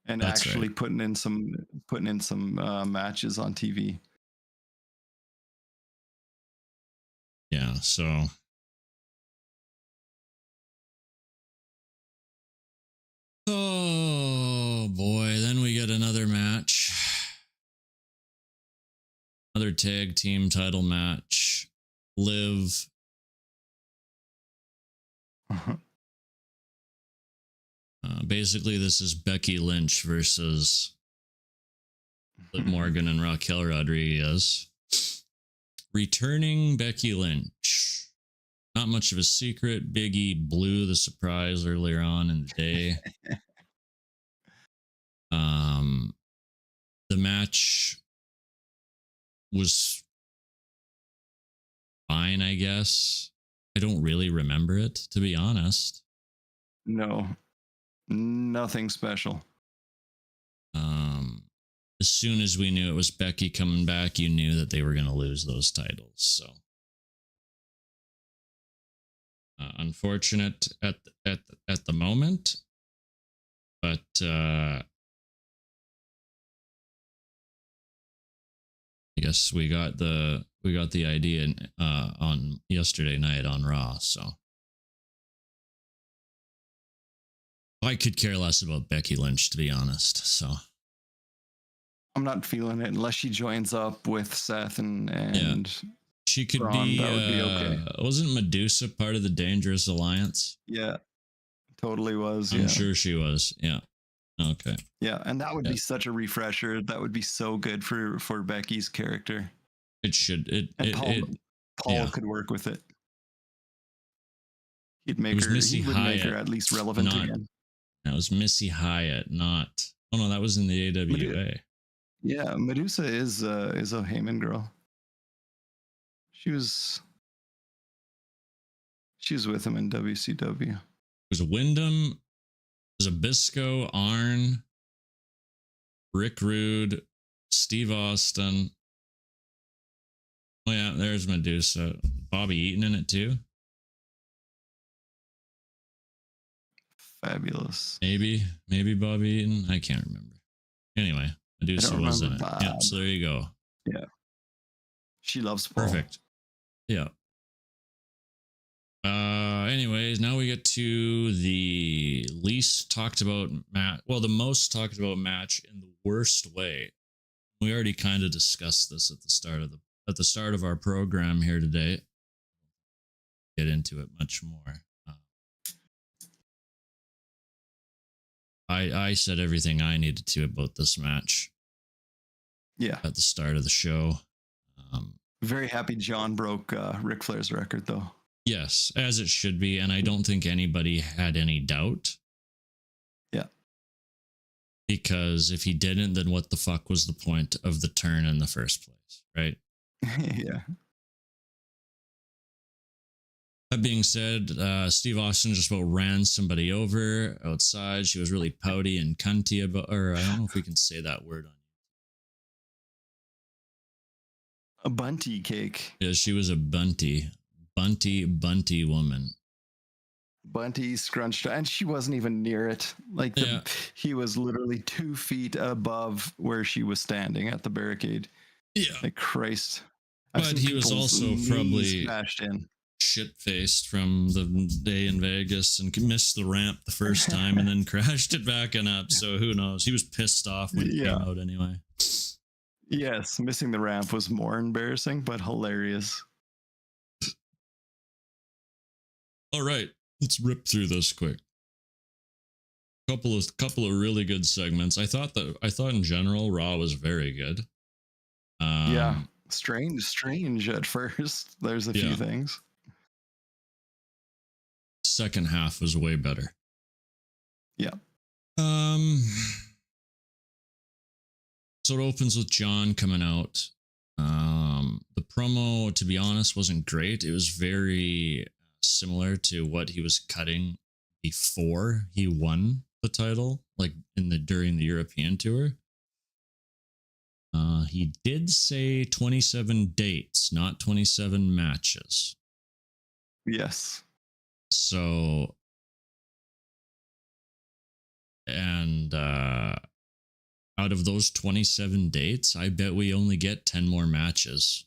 B: and
A: That's
B: actually
A: right.
B: putting in some matches on TV?
A: Yeah, so oh boy, then we get another match. Another tag team title match. Liv. Basically, this is Becky Lynch versus Liv Morgan and Raquel Rodriguez. Returning Becky Lynch. Not much of a secret. Biggie blew the surprise earlier on in the day. The match was fine, I guess. I don't really remember it, to be honest.
B: No, nothing special.
A: As soon as we knew it was Becky coming back, you knew that they were going to lose those titles. So unfortunate at the moment, but I guess we got the idea on yesterday night on Raw. So I could care less about Becky Lynch, to be honest. So
B: I'm not feeling it unless she joins up with Seth and
A: she could
B: Braun, that would be okay.
A: Wasn't Medusa part of the Dangerous Alliance?
B: Yeah, totally was.
A: I'm sure she was. Yeah. Okay.
B: Yeah, and that would be such a refresher. That would be so good for Becky's character.
A: It should.
B: Paul could work with it. He would make her at least relevant again.
A: That was Missy Hyatt, not. Oh no, that was in the AWA.
B: Yeah, Medusa is a Heyman girl. She was with him in WCW.
A: It was Wyndham, Zbyszko, Arn, Rick Rude, Steve Austin. Oh yeah, there's Medusa. Bobby Eaton in it too.
B: Fabulous.
A: Maybe Bobby Eaton. I can't remember. Anyway, Medusa was in it. Yep, so there you go.
B: Yeah. She loves Paul.
A: Perfect. Yeah. Anyways, now we get to the least talked about match. Well, the most talked about match in the worst way. We already kind of discussed this at the start of our program here today. Get into it much more. I said everything I needed to about this match.
B: Yeah.
A: At the start of the show.
B: Very happy John broke Ric Flair's record, though.
A: Yes, as it should be, and I don't think anybody had any doubt.
B: Yeah.
A: Because if he didn't, then what the fuck was the point of the turn in the first place, right?
B: Yeah.
A: That being said, Steve Austin just about ran somebody over outside. She was really pouty and cunty about, or I don't know if we can say that word on you.
B: A bunty cake.
A: Yeah, she was a bunty woman.
B: Bunty scrunched, and she wasn't even near it. Like he was literally 2 feet above where she was standing at the barricade.
A: Yeah,
B: like Christ.
A: But he was also probably
B: smashed in.
A: Shit-faced from the day in Vegas and missed the ramp the first time and then crashed it back and up. So who knows? He was pissed off when he came out anyway.
B: Yes, missing the ramp was more embarrassing, but hilarious.
A: All right, let's rip through this quick. Couple of really good segments. I thought in general Raw was very good.
B: Yeah, strange at first. There's a few things.
A: Second half was way better.
B: Yeah.
A: So it opens with John coming out. The promo, to be honest, wasn't great. It was very similar to what he was cutting before he won the title, like during the European tour. He did say 27 dates, not 27 matches.
B: Yes.
A: So, and out of those 27 dates, I bet we only get 10 more matches.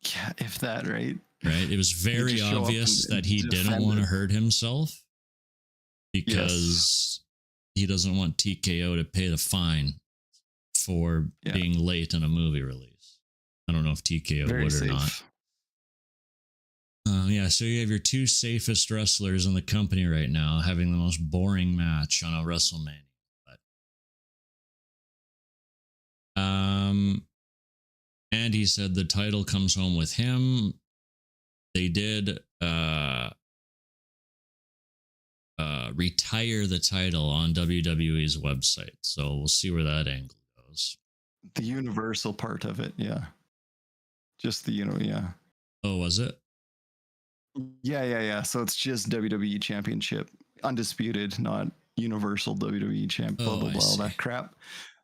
B: Yeah, if that, right?
A: Right? It was very obvious that he didn't want to hurt himself because he doesn't want TKO to pay the fine for being late in a movie release. I don't know if TKO
B: Very
A: would or
B: safe.
A: not. So you have your two safest wrestlers in the company right now having the most boring match on a WrestleMania. But and he said the title comes home with him. They did retire the title on WWE's website, so we'll see where that angle goes.
B: The universal part of it, yeah. Just the yeah.
A: Oh, was it?
B: Yeah. So it's just WWE Championship, undisputed, not universal WWE champ. Blah blah blah, all that crap.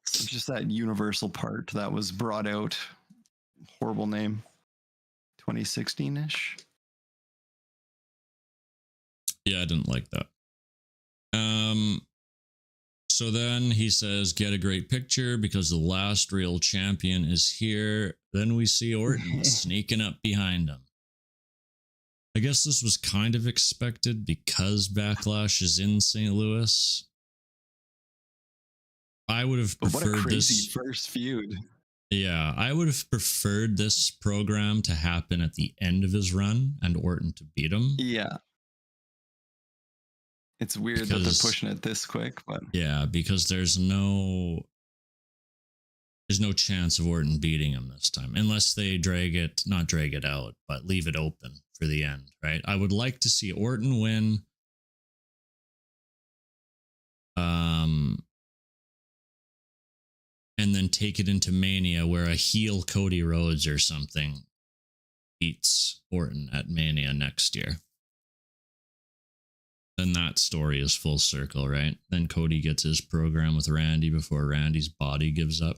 B: So just that universal part that was brought out. Horrible name. 2016-ish.
A: Yeah, I didn't like that. So then he says, get a great picture because the last real champion is here. Then we see Orton sneaking up behind him. I guess this was kind of expected because Backlash is in St. Louis. I would have preferred
B: what a crazy
A: this
B: first feud.
A: Yeah, I would have preferred this program to happen at the end of his run and Orton to beat him.
B: Yeah. It's weird that they're pushing it this quick, but
A: yeah, because there's no chance of Orton beating him this time unless they not drag it out, but leave it open for the end, right? I would like to see Orton win. And then take it into Mania where a heel Cody Rhodes or something beats Orton at Mania next year. Then that story is full circle, right? Then Cody gets his program with Randy before Randy's body gives up.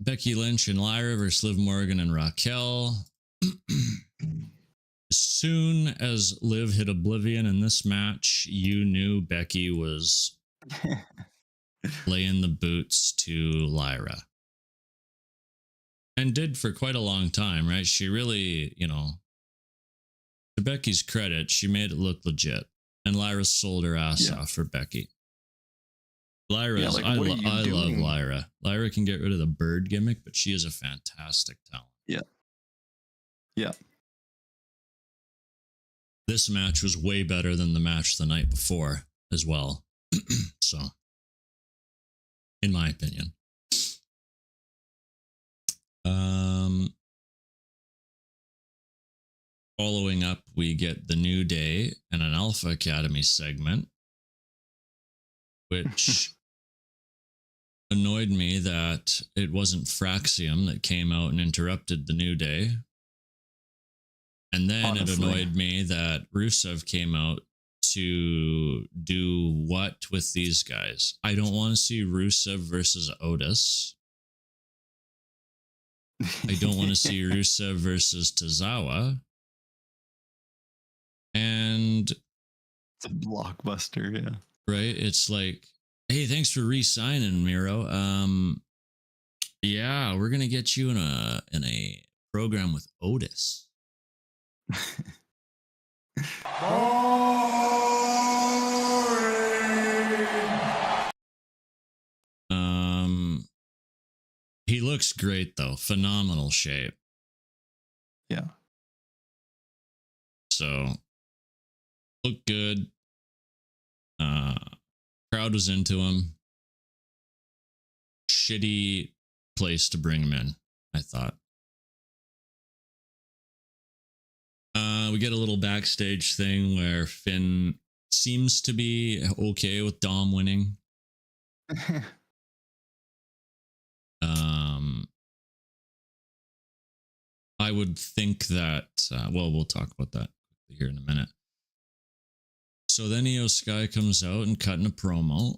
A: Becky Lynch and Lyra versus Liv Morgan and Raquel. As soon as Liv hit Oblivion in this match, you knew Becky was laying the boots to Lyra. And did for quite a long time, right? She really, to Becky's credit, she made it look legit. And Lyra sold her ass off for Becky. Lyra is, I love Lyra. Lyra can get rid of the bird gimmick, but she is a fantastic talent.
B: Yeah.
A: This match was way better than the match the night before as well. So, in my opinion. Following up, we get the New Day and an Alpha Academy segment, which annoyed me that it wasn't Fraxium that came out and interrupted the New Day. And then it annoyed me that Rusev came out to do what with these guys? I don't want to see Rusev versus Otis. I don't want to see Rusev versus Tozawa. And
B: it's a blockbuster, yeah.
A: Right? It's like, hey, thanks for re-signing, Miro. Yeah, we're gonna get you in a program with Otis. He looks great though. Phenomenal shape.
B: Yeah.
A: So looked good. Crowd was into him. Shitty place to bring him in, I thought. We get a little backstage thing where Finn seems to be okay with Dom winning. I would think that, well, we'll talk about that here in a minute. So then Io Sky comes out and cutting a promo.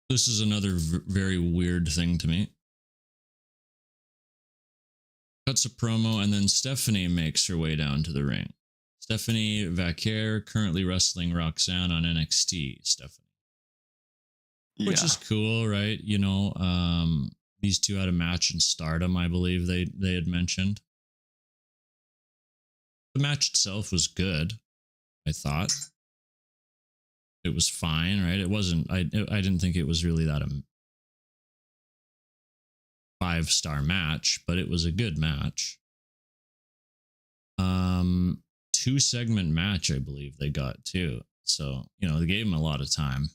A: This is another very weird thing to me. Cuts a promo, and then Stephanie makes her way down to the ring. Stephanie Vaquer, currently wrestling Roxanne on NXT. Stephanie. Which is cool, right? You know, these two had a match in Stardom, I believe they had mentioned. The match itself was good, I thought. It was fine, right? It wasn't, I didn't think it was really that a 5-star match, but it was a good match. 2-segment match, I believe they got too. So, you know, they gave him a lot of time.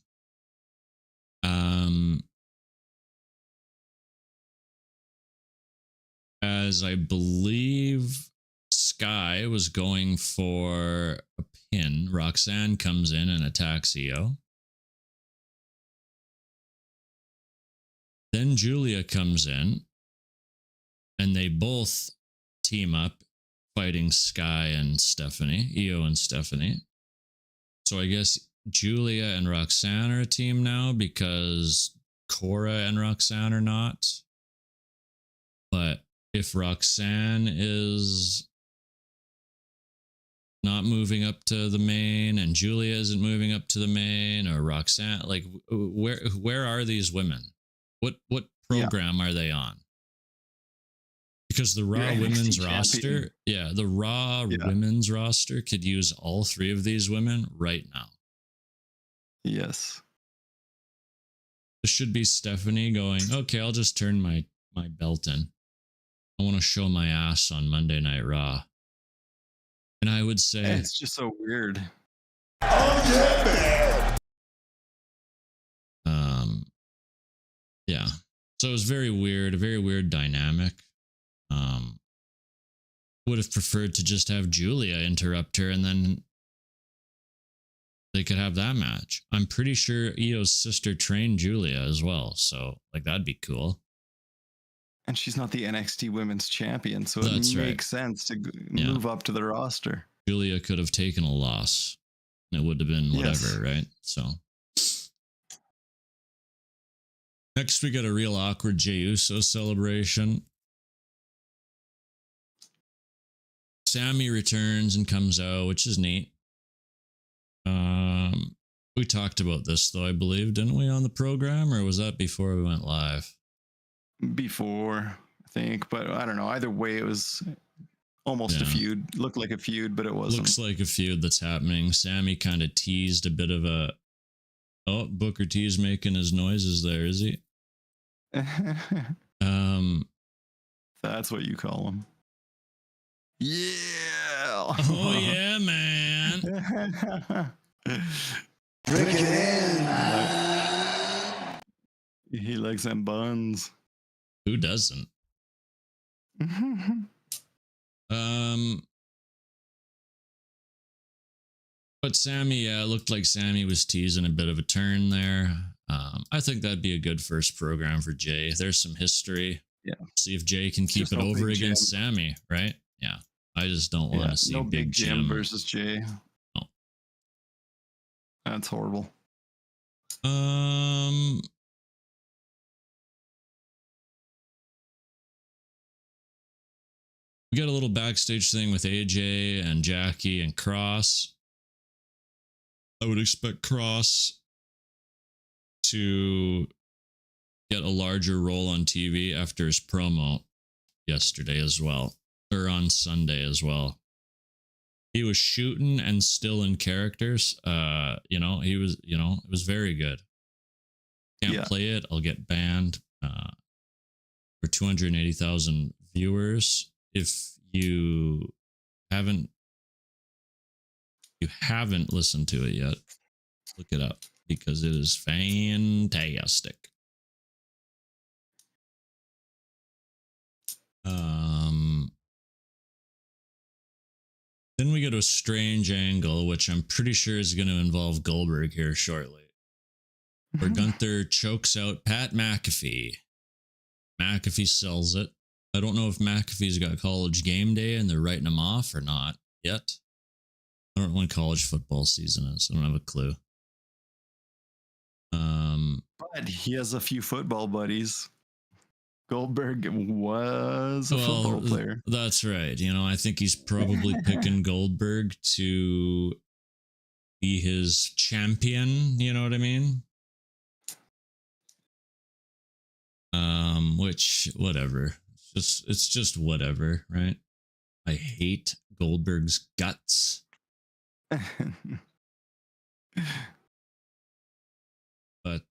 A: As I believe Sky was going for a pin, Roxanne comes in and attacks Io. Then Julia comes in, and they both team up fighting Sky and Stephanie, Io and Stephanie. So I guess Julia and Roxanne are a team now because Cora and Roxanne are not. But if Roxanne is not moving up to the main and Julia isn't moving up to the main, or Roxanne, like where are these women? What program are they on? Because the Raw women's roster, the Raw women's roster could use all 3 of these women right now.
B: Yes.
A: This should be Stephanie going, okay, I'll just turn my belt in. I want to show my ass on Monday Night Raw. And I would say...
B: It's just so weird.
C: Oh, yeah, man.
A: Yeah. So it was very weird, a very weird dynamic. Would have preferred to just have Julia interrupt her and then they could have that match. I'm pretty sure Io's sister trained Julia as well. So, like, that'd be cool.
B: And she's not the NXT Women's Champion, so
A: That's
B: it
A: right.
B: makes sense to move up to the roster.
A: Julia could have taken a loss. It would have been whatever, right? So. Next, we got a real awkward Jey Uso celebration. Sammy returns and comes out, which is neat. We talked about this, though, I believe, didn't we, on the program? Or was that before we went live?
B: Before, I think. But I don't know. Either way, it was almost a feud. Looked like a feud, but it wasn't.
A: Looks like a feud that's happening. Sammy kind of teased a bit of a... Oh, Booker T's making his noises there, is he?
B: That's what you call him. Yeah.
A: Oh yeah, man.
C: Drink it in.
B: He likes them buns.
A: Who doesn't? But Sammy, it looked like Sammy was teasing a bit of a turn there. I think that'd be a good first program for Jay. There's some history.
B: Yeah.
A: See if Jay can keep it over against Sammy, right? Yeah. I just don't want to see
B: no
A: Big Jim
B: versus Jay.
A: No.
B: That's horrible.
A: We got a little backstage thing with AJ and Jackie and Cross. I would expect Cross to get a larger role on TV after his promo yesterday as well, or on Sunday as well. He was shooting and still in characters. He was, it was very good. Can't play it, I'll get banned. For 280,000 viewers. If you haven't listened to it yet, look it up because it is fantastic. Then we go to a strange angle, which I'm pretty sure is going to involve Goldberg here shortly, where Gunther chokes out Pat McAfee. McAfee sells it. I don't know if McAfee's got College Game Day and they're writing him off or not yet. I don't know when college football season is. I don't have a clue.
B: But he has a few football buddies. Goldberg was a football player.
A: That's right. You know, I think he's probably picking Goldberg to be his champion. You know what I mean? Which, whatever. It's just whatever, right? I hate Goldberg's guts. But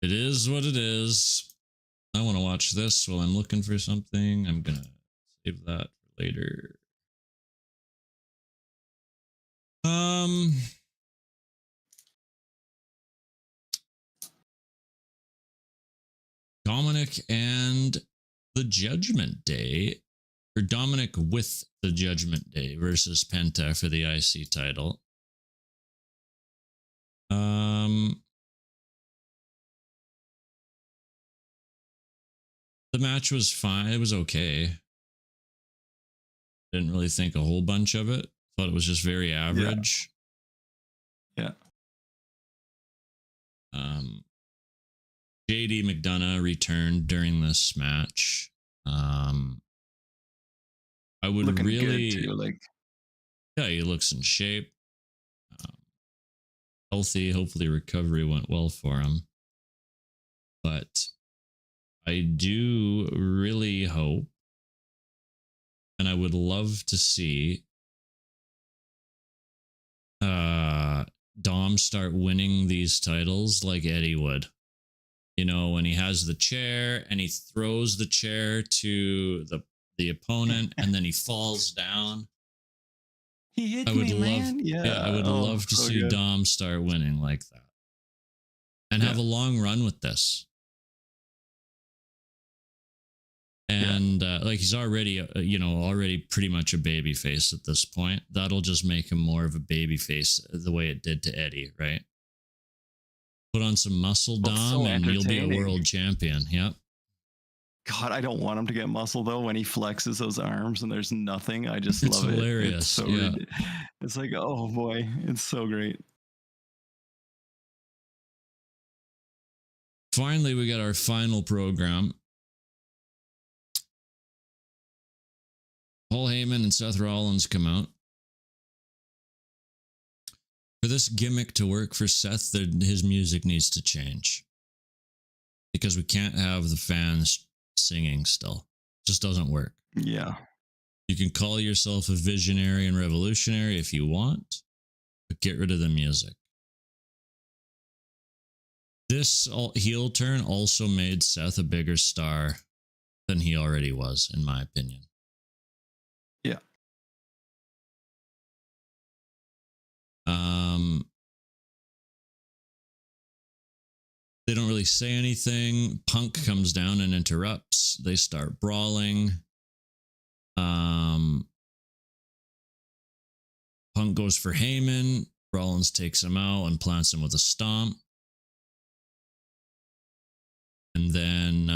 A: it is what it is. I want to watch this while I'm looking for something. I'm gonna save that for later. Dominic and the Judgment Day, or Dominic with the Judgment Day versus Penta for the IC title. The match was fine. It was okay. Didn't really think a whole bunch of it. Thought it was just very average.
B: Yeah.
A: JD McDonough returned during this match. I would
B: looking
A: really
B: good too, like,
A: yeah, he looks in shape. Healthy. Hopefully recovery went well for him. But I do really hope, and I would love to see Dom start winning these titles like Eddie would. You know, when he has the chair and he throws the chair to the opponent and then he falls down.
B: he hit
A: I would
B: me,
A: love,
B: man.
A: yeah, I would love to
B: so
A: see
B: good.
A: Dom start winning like that, and have a long run with this. And like he's already, already pretty much a baby face at this point. That'll just make him more of a baby face the way it did to Eddie, right? Put on some muscle,
B: Well,
A: Dom,
B: so
A: and you'll be a
B: entertaining.
A: world champion. Yep.
B: God, I don't want him to get muscle though. When he flexes those arms and there's nothing, I just
A: It's
B: love
A: hilarious.
B: it. It's so
A: Yeah.
B: it's like, oh boy, it's so great.
A: Finally, we got our final program. Paul Heyman and Seth Rollins come out. For this gimmick to work for Seth, his music needs to change. Because we can't have the fans singing still. It just doesn't work.
B: Yeah.
A: You can call yourself a visionary and revolutionary if you want, but get rid of the music. This heel turn also made Seth a bigger star than he already was, in my opinion.
B: Yeah.
A: They don't really say anything. Punk comes down and interrupts. They start brawling. Punk goes for Heyman. Rollins takes him out and plants him with a stomp. And then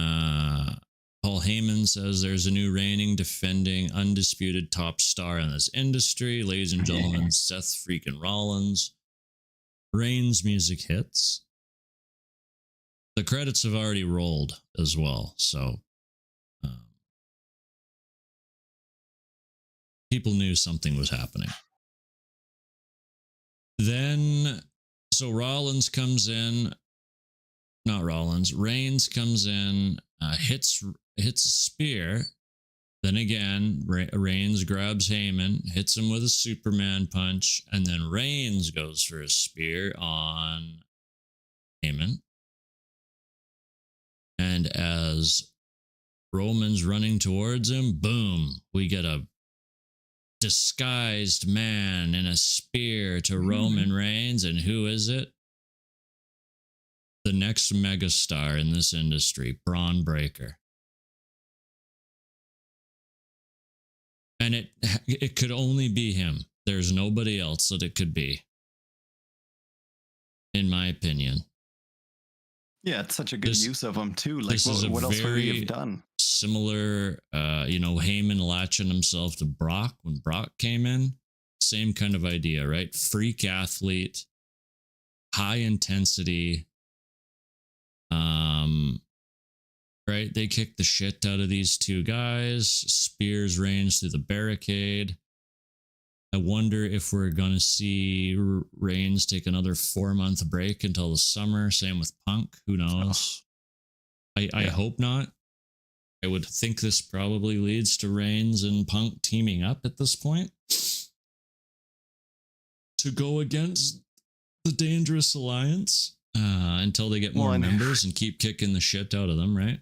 A: Paul Heyman says there's a new reigning, defending, undisputed top star in this industry. Ladies and gentlemen, Seth freaking Rollins. Reigns' music hits. The credits have already rolled as well, so people knew something was happening. Then, so Rollins comes in, not Rollins, Reigns comes in, hits a spear. Then again, Reigns grabs Heyman, hits him with a Superman punch, and then Reigns goes for a spear on Heyman. And as Roman's running towards him, boom, we get a disguised man in a spear to Roman Reigns. And who is it? The next megastar in this industry, Braun Breaker. And it could only be him. There's nobody else that it could be, in my opinion.
B: Yeah, it's such a good
A: This-
B: use of them too. Like,
A: this is a
B: what else would we
A: very-
B: have done?
A: Similar, Heyman latching himself to Brock when Brock came in. Same kind of idea, right? Freak athlete, high intensity. Right? They kick the shit out of these two guys. Spears Reigns through the barricade. I wonder if we're going to see Reigns take another 4-month break until the summer. Same with Punk. Who knows? I hope not. I would think this probably leads to Reigns and Punk teaming up at this point to go against the Dangerous Alliance until they get more members and keep kicking the shit out of them, right?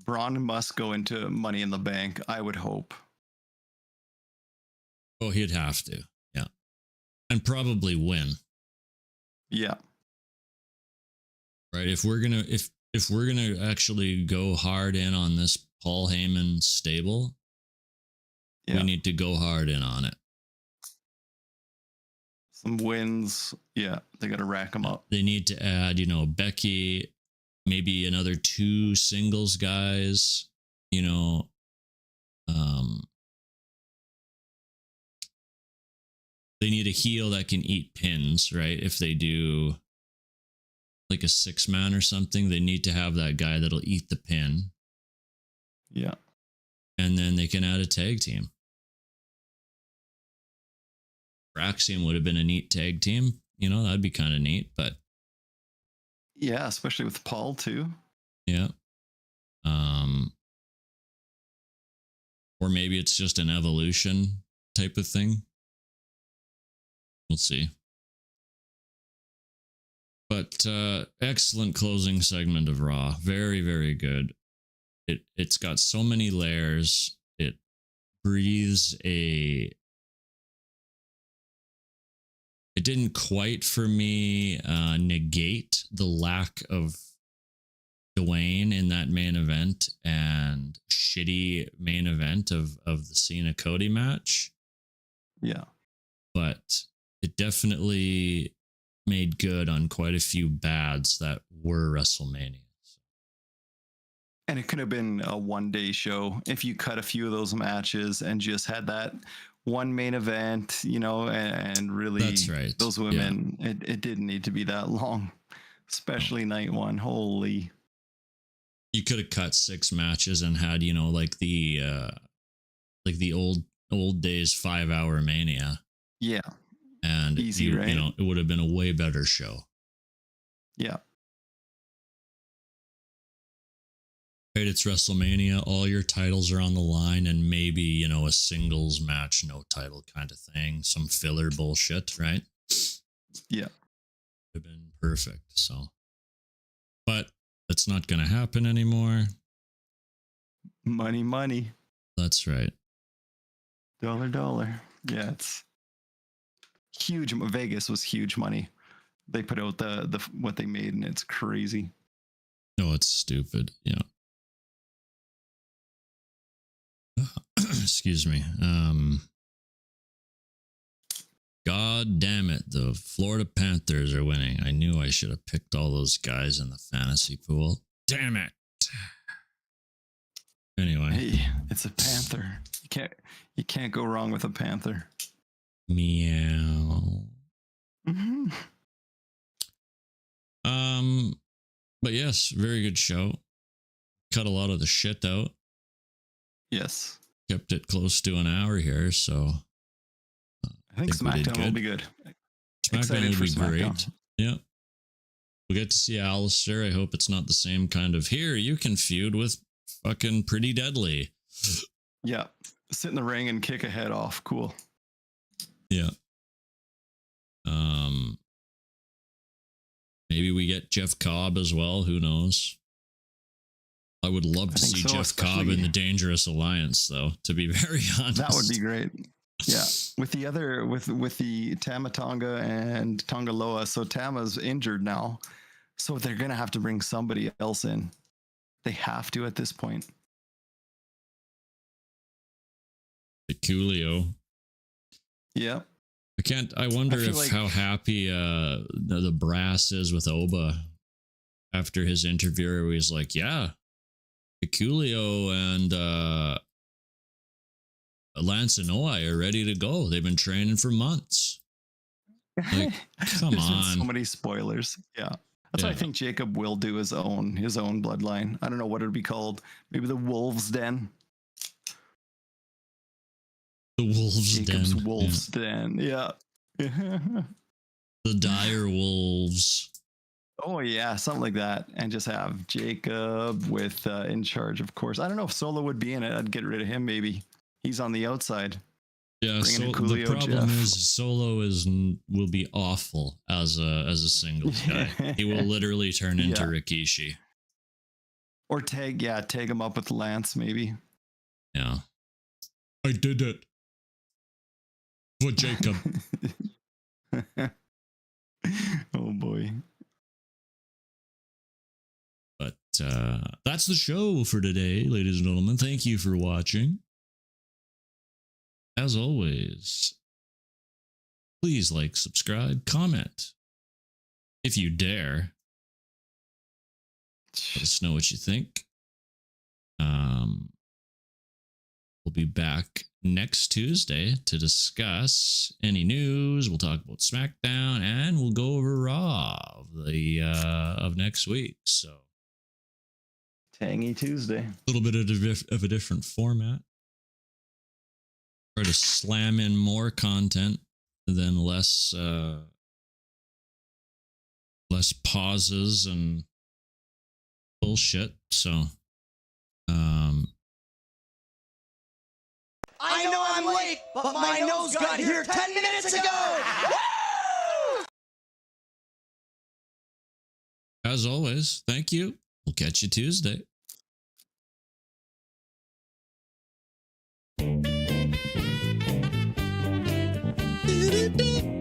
B: Braun must go into Money in the Bank, I would hope.
A: Oh, he'd have to. Yeah. And probably win.
B: Yeah.
A: Right? If we're going to actually go hard in on this Paul Heyman stable, we need to go hard in on it.
B: Some wins. Yeah, they got to rack them up.
A: They need to add, Becky, maybe another 2 singles guys, they need a heel that can eat pins, right? If they do like a 6-man or something, they need to have that guy that'll eat the pin.
B: Yeah.
A: And then they can add a tag team. Braxium would have been a neat tag team. That'd be kind of neat, but
B: yeah, especially with Paul too.
A: Yeah. Or maybe it's just an evolution type of thing. We'll see. But excellent closing segment of Raw. Very, very good. It's got so many layers. It breathes It didn't quite, for me, negate the lack of Dwayne in that main event and shitty main event of the Cena Cody match.
B: Yeah.
A: But it definitely made good on quite a few bads that were WrestleMania.
B: And it could have been a 1-day show if you cut a few of those matches and just had that one main event, and really
A: That's right.
B: Those women, it didn't need to be that long, especially night one. Holy.
A: You could have cut 6 matches and had, like the old days 5-hour Mania.
B: Yeah.
A: And
B: easy, right?
A: It would have been a way better show.
B: Yeah.
A: Right, it's WrestleMania. All your titles are on the line, and maybe, a singles match, no title kind of thing. Some filler bullshit, right?
B: Yeah.
A: Would have been perfect. So, but that's not going to happen anymore.
B: Money.
A: That's right.
B: Dollar. Yeah, it's huge. Vegas was huge money. They put out the what they made, and it's crazy.
A: No, it's stupid. Yeah. Excuse me. God damn it. The Florida Panthers are winning. I knew I should have picked all those guys in the fantasy pool. Damn it. Anyway.
B: Hey, it's a Panther. You can't go wrong with a Panther.
A: Meow.
B: Mm-hmm.
A: But yes, very good show. Cut a lot of the shit out.
B: Yes.
A: Kept it close to an hour here, so
B: I think SmackDown will be good.
A: SmackDown will be great. Yeah. We'll get to see Alistair. I hope it's not the same kind of here. You can feud with fucking Pretty Deadly.
B: Yeah. Sit in the ring and kick a head off. Cool.
A: Yeah. Maybe we get Jeff Cobb as well. Who knows? I would love to see Jeff Cobb in the Dangerous Alliance, though, to be very honest.
B: That would be great. Yeah. With the Tama Tonga and Tongaloa. So Tama's injured now. So they're going to have to bring somebody else in. They have to at this point.
A: Coolio.
B: Yeah.
A: I wonder if how happy the brass is with Oba after his interview where he's like, yeah, Coolio and Lance and Oi are ready to go. They've been training for months. Like, come
B: There's been
A: on.
B: so many spoilers. Yeah. That's why I think Jacob will do his own bloodline. I don't know what it'd be called. Maybe the Wolves Den.
A: The Wolves
B: Jacob's
A: Den.
B: Wolves Den. Yeah.
A: The Dire Wolves.
B: Oh yeah, something like that. And just have Jacob with in charge, of course. I don't know if Solo would be in it. I'd get rid of him maybe. He's on the outside.
A: Yeah,
B: Bring in
A: so
B: Coolio,
A: the problem
B: Jeff.
A: is Solo will be awful as a singles guy. He will literally turn into
B: Yeah.
A: Rikishi.
B: Or tag him up with Lance maybe.
A: Yeah. I did it. For Jacob.
B: Oh boy.
A: But that's the show for today, ladies and gentlemen. Thank you for watching. As always, please like, subscribe, comment if you dare. Let us know what you think. We'll be back next Tuesday to discuss any news. We'll talk about SmackDown and we'll go over Raw of next week. So
B: Tangy Tuesday.
A: a little bit of a different format. Try to slam in more content than less pauses and bullshit. So
D: I know I'm late, but my nose got here 10 minutes ago!
A: as always, thank you. We'll catch you Tuesday. Do-do-do.